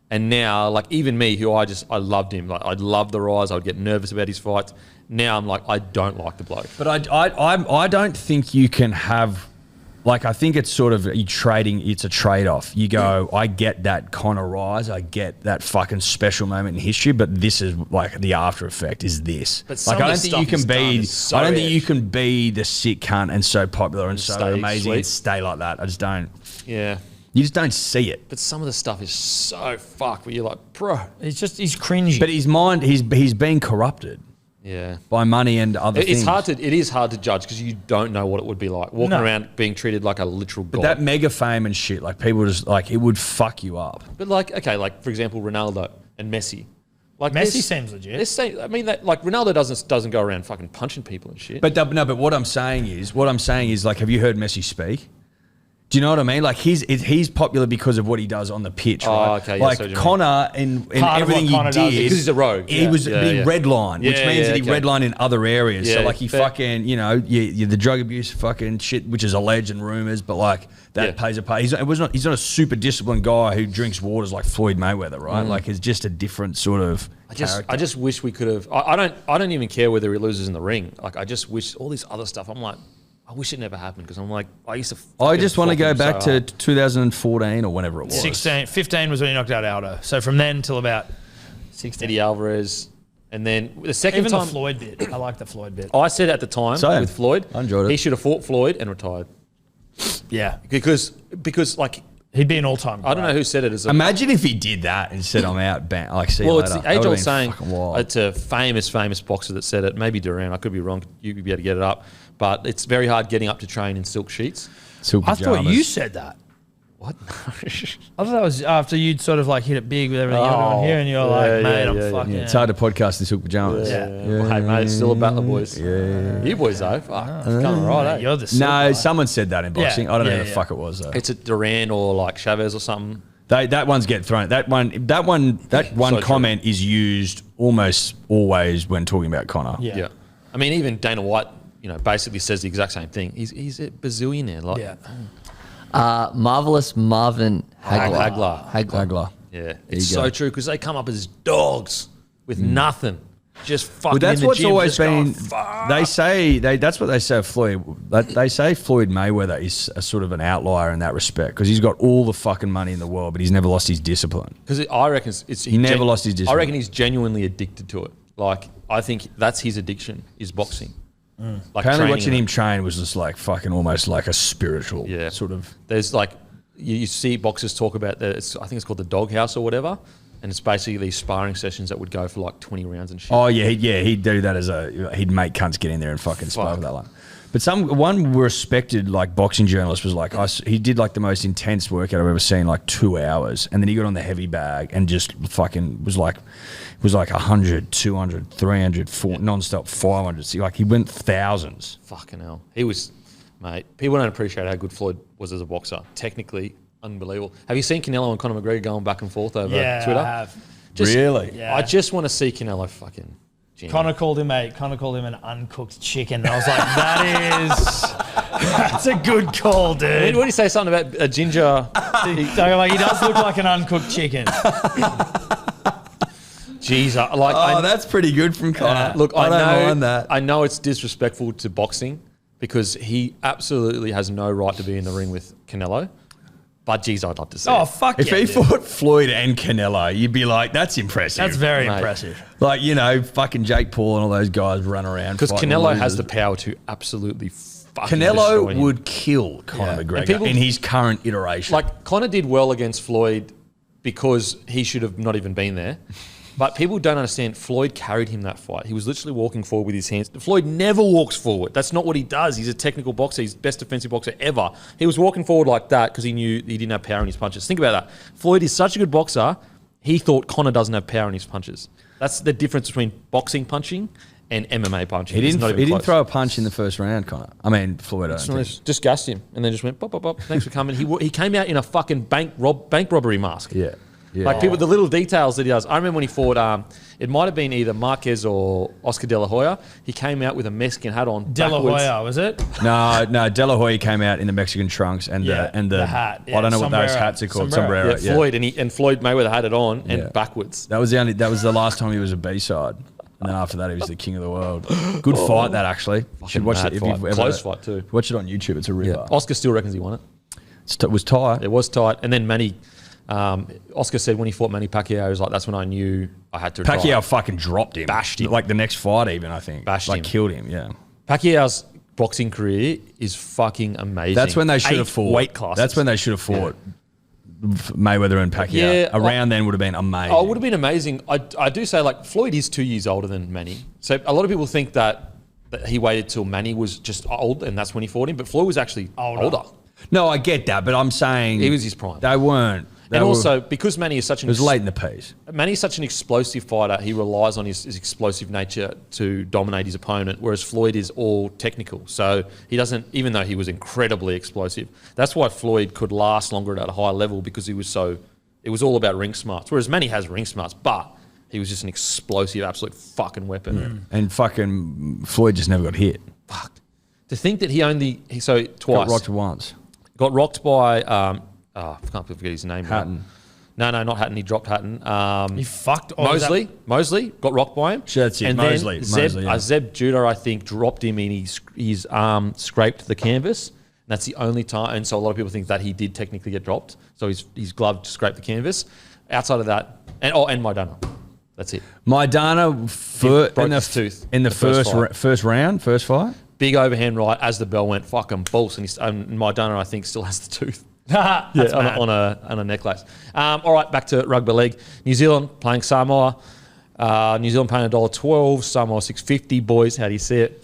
And now, like, even me, who I loved him. Like, I'd love the rise. I'd get nervous about his fights. Now I'm like, I don't like the bloke. But I don't think you can have, like, I think it's sort of it's a trade-off. You go, I get that Conor rise, I get that fucking special moment in history, but this is like the after effect is this. But some like, of I the don't think stuff you can he's done be, is so I don't think you edge. can be the sick cunt and so popular and so stay amazing sweet. and stay like that. I just don't. Yeah. You just don't see it. But some of the stuff is so fucked where you're like, bro. He's cringy. But his mind, he's been corrupted Yeah. by money and other It things. is hard to judge because you don't know what it would be like walking around being treated like a literal god. But that mega fame and shit, like people just like it would fuck you up. But like, okay, like for example, Ronaldo and Messi. Like Messi seems legit. I mean, that like Ronaldo doesn't go around fucking punching people and shit. But no, but what I'm saying is like, have you heard Messi speak? Do you know what I mean? Like he's popular because of what he does on the pitch, right? Okay, yeah, like so what you mean. Connor in Part of everything what he Connor does did, because he's a rogue. He was redline, which Yeah, means yeah, that he okay. redlined in other areas. Yeah, so like he fair. fucking, the drug abuse fucking shit, which is alleged and rumors, but like that plays a part. He's not a super disciplined guy who drinks waters like Floyd Mayweather, right? Like it's just a different sort of. I just wish we could have. I don't even care whether he loses in the ring. Like I just wish all this other stuff. I'm like, I wish it never happened because I'm like, I used to. I just want to fucking go back so to hard. 2014 or whenever it was. 15 was when he knocked out Aldo. So from then till about 16. Eddie Alvarez, and then the second Even time the Floyd bit. I like the Floyd bit. I said at the time Same. with Floyd, I enjoyed it. He should have fought Floyd and retired Yeah. because like He'd be an all-time. I don't know who said it as a Imagine if he did that and said, "I'm out, bang." Like, see well, you it's later. the That would've age-old been saying. fucking wild. It's a famous boxer that said it. Maybe Duran. I could be wrong. You could be able to get it up, but it's very hard getting up to train in silk sheets. Silk I thought pajamas. you said that. What? I thought that was after you'd sort of like hit it big with everything you're doing here, and you're like, mate, I'm fucking. It's hard to podcast in silk pajamas. Yeah. Well, hey, mate, it's still a battle, boys. You boys, though. Fuck. It's coming right, eh? You're the No, someone said that in boxing. Yeah, I don't know yeah, who the yeah. fuck it was though. It's a Duran or like Chavez or something. That one's get thrown. That one So comment is used almost always when talking about Conor. Yeah. I mean, even Dana White, basically says the exact same thing. He's a bazillionaire. Like, Yeah. Marvelous Marvin Hagler. Hagler. Yeah, it's you go. so true because they come up as dogs with nothing, just fucking. Well, that's in the what's gym, always just going, been. "Fuck." That's what they say of Floyd. They say Floyd Mayweather is a sort of an outlier in that respect because he's got all the fucking money in the world, but he's never lost his discipline. Because I reckon He never lost his discipline. I reckon he's genuinely addicted to it. Like I think that's his addiction is boxing. Like Apparently, training watching and him train was just like fucking almost like a spiritual sort of. There's like you see boxers talk about that. I think it's called the doghouse or whatever, and it's basically these sparring sessions that would go for like 20 rounds and shit. Oh yeah, he'd do that he'd make cunts get in there and fucking spar with that one. But one respected like boxing journalist was like, he did like the most intense workout I've ever seen, like 2 hours, and then he got on the heavy bag and just fucking was like 100, 200, 300, 400, non-stop 500. So like he went thousands. Fucking hell, he was, mate. People don't appreciate how good Floyd was as a boxer. Technically, unbelievable. Have you seen Canelo and Conor McGregor going back and forth over Twitter? I have. Really? Yeah. I just want to see Canelo fucking. Connor called him an uncooked chicken. And I was like, that's a good call, dude. What do you say? Something about a ginger? He does look like an uncooked chicken. Jeez, That's pretty good from Conor. Look, I don't mind that. I know it's disrespectful to boxing because he absolutely has no right to be in the ring with Canelo. But geez, I'd love to see Oh, it. fuck If yeah, he dude. fought Floyd and Canelo, you'd be like, that's impressive. That's very Mate. impressive. like, fucking Jake Paul and all those guys run around. Because fighting Canelo losers. has the power to absolutely fucking destroy Canelo him. would kill Conor And McGregor people- in his current iteration. Like, Conor did well against Floyd because he should have not even been there. But people don't understand, Floyd carried him that fight. He was literally walking forward with his hands. Floyd never walks forward. That's not what he does. He's a technical boxer. He's the best defensive boxer ever. He was walking forward like that because he knew he didn't have power in his punches. Think about that. Floyd is such a good boxer, he thought Conor doesn't have power in his punches. That's the difference between boxing punching and MMA punching. He It's didn't. not even He didn't close. throw a punch in the first round, Connor. I mean, Floyd. I don't think. Just gassed him and then just went, bop, bop, bop. Thanks for coming. He came out in a fucking bank robbery mask. Yeah. Yeah. Like people, the little details that he does. I remember when he fought, it might have been either Marquez or Oscar De La Hoya. He came out with a Mexican hat on. De La backwards. Hoya, was it? No. De La Hoya came out in the Mexican trunks and the hat. I don't know what those Sombrero. hats are called. Sombrero. Sombrero. Yeah, Floyd and Floyd Mayweather had it on and Yeah. backwards. That was the last time he was a B-side. And then after that, he was the king of the world. Good fight, that actually. You should watch mad it if fight. you've ever Close fight too. Watch it on YouTube. It's a ripper. Oscar still reckons he won it. It was tight. It was tight. And then Manny, Oscar said when he fought Manny Pacquiao, he was like, that's when I knew I had to Pacquiao try. fucking dropped him. Bashed him. Like the next fight even, I think. Bashed him. Killed him, yeah. Pacquiao's boxing career is fucking amazing. That's when they should 8 have fought. weight classes. That's when they should have fought Mayweather and Pacquiao. Yeah, Around then would have been amazing. Oh, it would have been amazing. I do say, like, Floyd is 2 years older than Manny. So a lot of people think that he waited till Manny was just old and that's when he fought him. But Floyd was actually older. No, I get that, but I'm saying He was his prime. They weren't. They And were- also, because Manny is such an it was late in the piece. Manny's such an explosive fighter, he relies on his explosive nature to dominate his opponent, whereas Floyd is all technical. So he doesn't, even though he was incredibly explosive, that's why Floyd could last longer at a high level because it was all about ring smarts. Whereas Manny has ring smarts, but he was just an explosive, absolute fucking weapon. And fucking Floyd just never got hit. Fuck. To think that he only, twice. Got rocked once. Got rocked by, I can't forget his name. Hatton. No, not Hatton. He dropped Hatton. He fucked. Mosley got rocked by him. Sure, that's it. And Mosley, then Zeb, yeah. Zeb Judah, I think, dropped him and his arm scraped the canvas. And that's the only time. And so a lot of people think that he did technically get dropped. So his glove scraped the canvas. Outside of that, and Maidana. That's it. Maidana broke his tooth in the first fight. Big overhand right as the bell went fucking balls. And Maidana, I think, still has the tooth. That's mad. on a necklace. All right, back to rugby league. New Zealand playing Samoa. New Zealand paying $1.12. Samoa $6.50. Boys, how do you see it?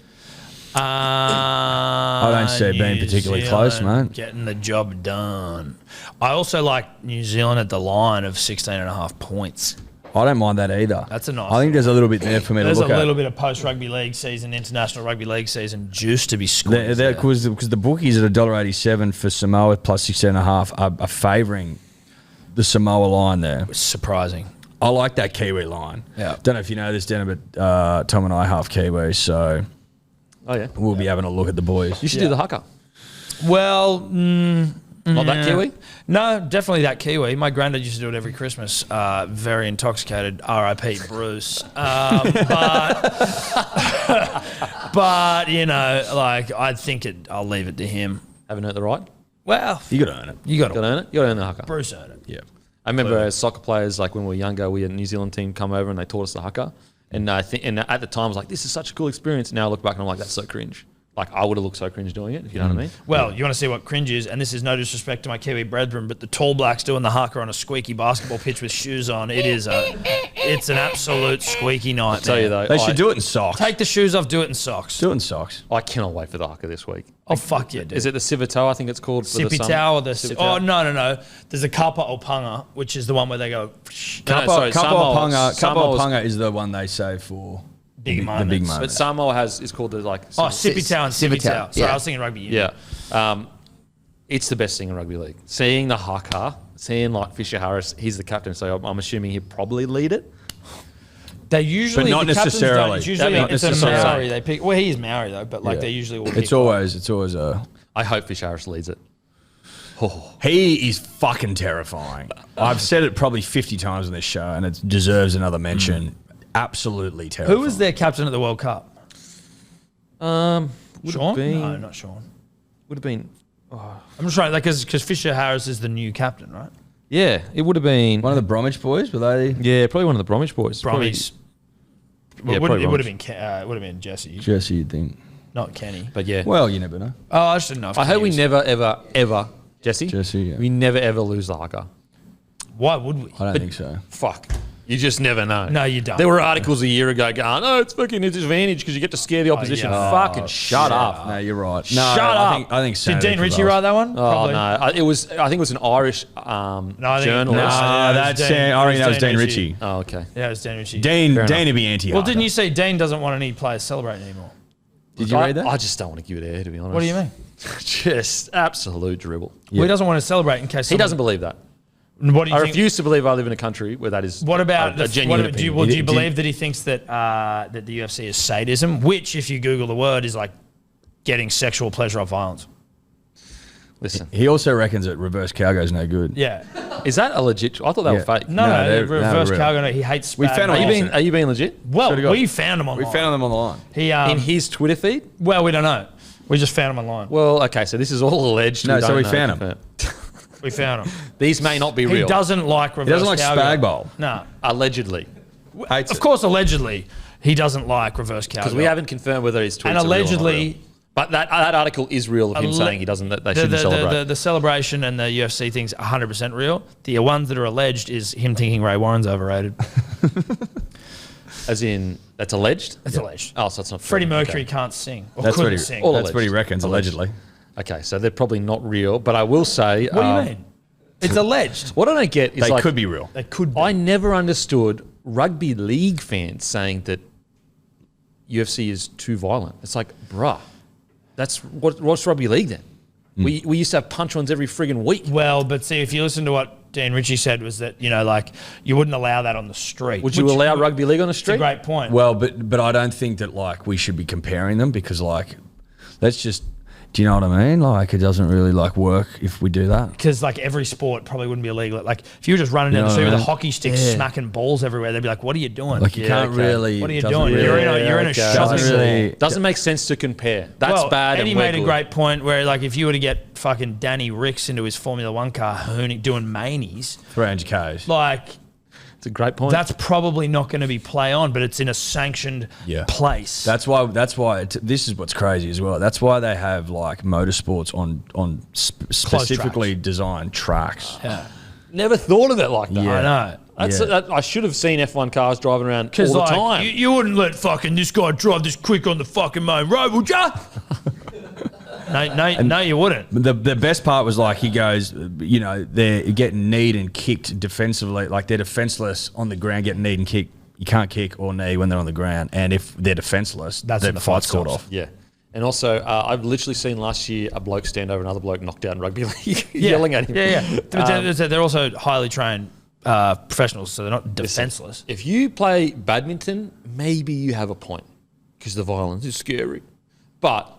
I don't see it being particularly close, mate. Getting the job done. I also like New Zealand at the line of 16.5 points. I don't mind that either. That's a nice. I think there's a little bit there for me There's to look a at. little bit of post-rugby league season, international rugby league season juice to be squeezed. Because the bookies at $1.87 for Samoa plus 16.5 are favouring the Samoa line there. It's surprising. I like that Kiwi line. Yeah. Don't know if you know this, Dan, but Tom and I half Kiwi, so Oh, yeah. we'll be having a look at the boys. You should do the haka. Well, Not that Kiwi? no, definitely that Kiwi. My granddad used to do it every Christmas. Very intoxicated. R.I.P. Bruce. But you know, like I think I'll leave it to him. Haven't earned the right? Well, You got to earn it. you got Got to to. earn it? You got to earn the haka. Bruce earned it. Yeah. I remember as soccer players, like when we were younger, we had a New Zealand team come over and they taught us the haka. And I think, and at the time, I was like, this is such a cool experience. Now I look back and I'm like, that's so cringe. Like I would have looked so cringe doing it, if you know what I mean. Well, you want to see what cringe is, and this is no disrespect to my Kiwi brethren, but the tall blacks doing the haka on a squeaky basketball pitch with shoes on, it's an absolute squeaky nightmare. I'll tell you though, They should do it in socks. Take the shoes off, do it in socks. Do it in socks. I cannot wait for the haka this week. Oh, fuck yeah, dude. Is it the Civitao, I think it's called? for the Sippy summer? towel or the... Civitao? Oh, no. There's a Kappa Opanga, which is the one where they go... sorry, Samoa Punga is the one they say for Big the moments. big But moments. Samoa is called the like. Oh, Sippy Towel and Sippy Civitao, Towel. Sorry, yeah. I was thinking rugby union. Yeah. It's the best thing in rugby league. Seeing the haka, seeing like Fisher Harris, he's the captain, so I'm assuming he'll probably lead it. They usually... But not the captains necessarily. don't. It's usually Not it's a necessarily. Maori they pick. Well, he is Maori, though, but like Yeah. they usually will pick... It's always a. I hope Fisher Harris leads it. He is fucking terrifying. I've said it probably 50 times on this show, and it deserves another mention. Absolutely terrifying. Who was their captain at the World Cup? Would Sean? have been, No, not Sean. Would have been. I'm just trying, like, because Fisher Harris is the new captain, right? Yeah, it would have been. One of the Bromwich boys? Were they? Yeah, probably one of the Bromwich boys. Brummies. Yeah, it probably would have been Jesse, Jesse, you'd think. not Kenny. But yeah, Well, you never know. Oh, I just didn't know. If I hope Kenny we was- never, ever, ever, Jesse. Jesse, yeah. We never ever lose the haka. Why would we? I don't think so. Fuck. You just never know. No, you don't. There were articles a year ago going, "Oh, it's fucking a disadvantage because you get to scare the opposition." yeah. Fucking shut up. No, you're right. No, Shut up. I think Did sanity Dean Ritchie prevails. write that one? Oh no, I think it was an Irish I think- journalist. no. No, that's I reckon that was Dean Ritchie. Oh, okay. Yeah, it was Dean Ritchie. Dean would be anti. Well, didn't you say Dean doesn't want any players celebrating anymore? Did you read that? I just don't want to give it air, to be honest. What do you mean? Just absolute dribble. Well, he doesn't want to celebrate in case He doesn't believe that. What do you I think? refuse to believe I live in a country where that is What about a genuine do opinion. you believe that he thinks that that the UFC is sadism, which, if you Google the word, is like getting sexual pleasure off violence? Listen, He also reckons that reverse cowgirl's no good. Yeah. is that a legit? I thought they were fake. No, they're reverse real. cowgirl. No, he hates. We bad found Are you balls. being legit? Well, Swear to God. we found him online. We found them on the line. He In his Twitter feed? well, we don't know. We just found him online. Well, okay, so this is all alleged. No, We so don't we know. found him. We found him. These may not be He real. doesn't like reverse doesn't like cowgirl. spag bowl. No. Allegedly. Hates Of it. course, allegedly, he doesn't like reverse cowgirl. Because we haven't confirmed whether his tweets And are real or not allegedly... real. But that article is real of him saying he doesn't. That they shouldn't celebrate. The celebration and the UFC thing's 100% real. The ones that are alleged is him thinking Ray Warren's overrated. As in, that's alleged. It's alleged. Oh, so it's not. Freddie true. Mercury Okay. can't sing or That's what couldn't he. sing. All That's what he alleged. reckons. Alleged. Allegedly. Okay, so they're probably not real. But I will say. What do you mean? It's alleged. What I don't get is They like, could be real. They could be. I never understood rugby league fans saying that UFC is too violent. It's like, bruh, that's what's rugby league then? We used to have punch-ons every friggin' week. Well, but see, if you listen to what Dan Ritchie said, was that, you know, like, you wouldn't allow that on the street. Would you allow rugby league on the It's a street? great point. Well, but I don't think that like we should be comparing them because like, let's just. Do you know what I mean? Like, it doesn't really like work if we do that. Because like every sport probably wouldn't be illegal. Like if you were just running down the know street what with I a mean? hockey stick smacking balls everywhere, they'd be like, "What are you doing? Like you can't really. What are you doesn't doing? really- You're in a shopping doesn't really- Doesn't make sense to compare. That's well, bad. Eddie and we're made a good. great point where, like, if you were to get fucking Danny Ricks into his Formula One car doing manies, 300 Ks. like, It's a great point. that's probably not going to be play on, but it's in a sanctioned place. That's why. This is what's crazy as well. That's why they have like motorsports on specifically designed tracks. yeah. Never thought of it like that. Yeah. I know. That's Yeah. I should have seen F1 cars driving around all Because the like, time. you wouldn't let fucking this guy drive this quick on the fucking main road, would ya? No, you wouldn't. The best part was like he goes, you know, they're getting kneed and kicked defensively, like they're defenseless on the ground, getting kneed and kicked. You can't kick or knee when they're on the ground, and if they're defenseless, That's the when the fight fight's called stops. off. Yeah. And also, I've literally seen last year a bloke stand over another bloke knocked out in rugby league, yelling at him. Yeah. But they're also highly trained professionals, so they're not defenseless. If you play badminton, maybe you have a point because the violence is scary. But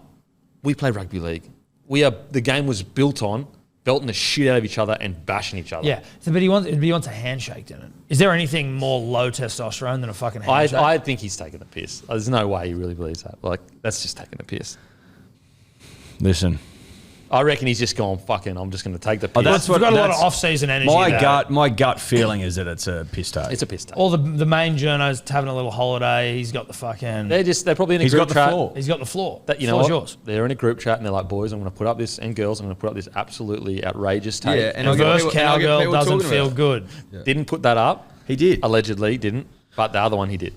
we play rugby league. The game was built on belting the shit out of each other and bashing each other. Yeah, so, but he wants a handshake, in it. Is there anything more low testosterone than a fucking handshake? I think he's taking the piss. There's no way he really believes that. Like, that's just taking the piss. Listen, I reckon he's just gone, fucking, I'm just going to take the piss. We've got a lot of off-season energy. there. my gut feeling is that it's a piss take. It's a piss take. All the main journos having a little holiday. He's got the fucking. They're probably in a He's group got the chat. floor. He's got the floor. That, you know Floor's what? yours. They're in a group chat and they're like, boys, I'm going to put up this, and girls, I'm going to put up this absolutely outrageous tape. Yeah, and I'll get Reverse people- and I'll get cowgirl people doesn't talking feel about good. Didn't put that up. He did. Allegedly didn't, but the other one he did.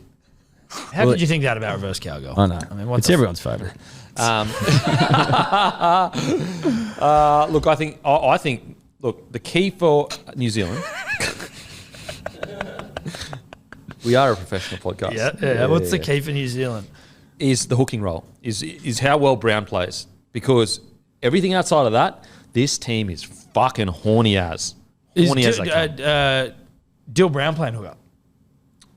How could you think that about reverse cowgirl? I know. I mean, what It's the everyone's favourite. Look, I think, look, the key for New Zealand. We are a professional podcast. Yeah. What's the key for New Zealand? Is the hooking role, is how well Brown plays. Because everything outside of that, this team is fucking horny as. Horny as they come. Dill Brown playing hookup.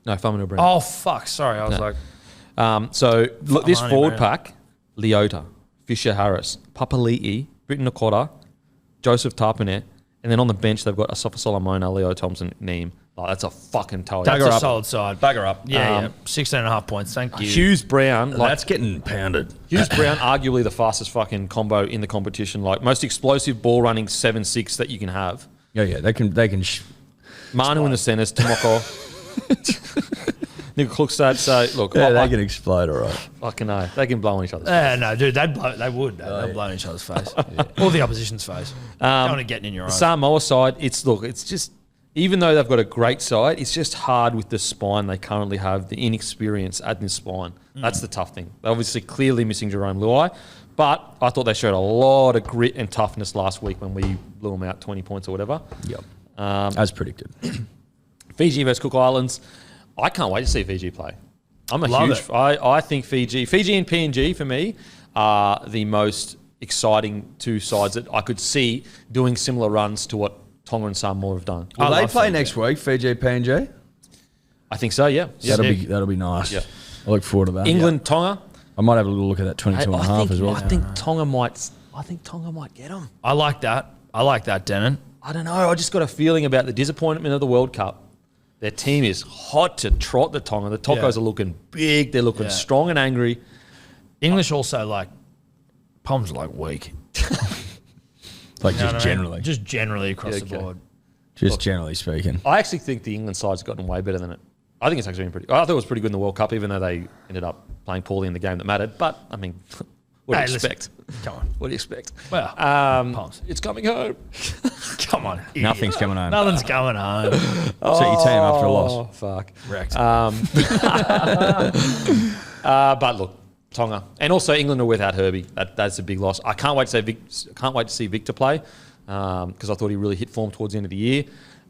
No, Famino Brown. Oh fuck! Sorry, I was like, So look, this Arnie forward Brown. pack: Leota, Fisher Harris, Papali'i, Britton Nakota, Joseph Tarpanet, and then on the bench they've got Asafa Solomona, Leo Thompson, Neem. Like, that's a fucking toe. that's Bugger a up. solid side. Bugger up. Yeah, 16.5 points. Thank you. Hughes Brown, like That's getting pounded. Hughes Brown, arguably the fastest fucking combo in the competition. Like most explosive ball running 7-6 that you can have. Yeah, they can. Manu in the centres, Tomoko, Nick Klukstad. So look, They can explode, all right. fucking know they can blow on each other. No, dude, they would. They'd blow in each other's face. Or the opposition's face. Don't want to get in your eyes. Samoa side, it's even though they've got a great side, it's just hard with the spine they currently have, the inexperience at this spine. That's the tough thing. They're obviously clearly missing Jerome Luai, but I thought they showed a lot of grit and toughness last week when we blew them out 20 points or whatever. Yep. As predicted. Fiji versus Cook Islands. I can't wait to see Fiji play. I'm a Love huge... it. I think Fiji and PNG, for me, are the most exciting two sides that I could see doing similar runs to what Tonga and Samoa have done. Will they play Fiji. next week, Fiji, PNG? I think so, yeah. That'll be nice. Yeah. I look forward to that. England, Tonga. I might have a little look at that 22 and a half as well. I think Tonga might get them. I like that. I like that, Denan. I don't know. I just got a feeling about the disappointment of the World Cup. Their team is hot to trot the Tonga. The Tokos are looking big. They're looking strong and angry. English also like Pom's like weak. Like You know what I mean? generally. Just generally across Yeah, the okay. board. Just generally speaking. I actually think the England side's gotten way better than it. I think it's actually been pretty... I thought it was pretty good in the World Cup, even though they ended up playing poorly in the game that mattered. But, I mean, what do you Listen, expect? Come on. What do you expect? Well, Poms. It's coming home. Come on. Nothing's coming home. Nothing's going home. Set your team after a loss. Oh, fuck. Wrecked. But look, Tonga. And also England are without Herbie. That's a big loss. I can't wait to see Victor play because I thought he really hit form towards the end of the year.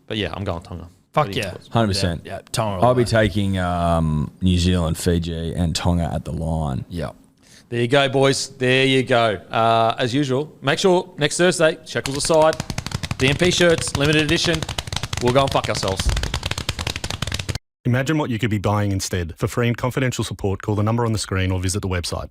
But yeah, I'm going Tonga. Fuck yeah. 100%. Yeah, Tonga. I'll be taking New Zealand, Fiji, and Tonga at the line. Yeah. There you go, boys. There you go. As usual, make sure next Thursday, Shekels aside, DMP shirts, limited edition. We'll go and fuck ourselves. Imagine what you could be buying instead. For free and confidential support, call the number on the screen or visit the website.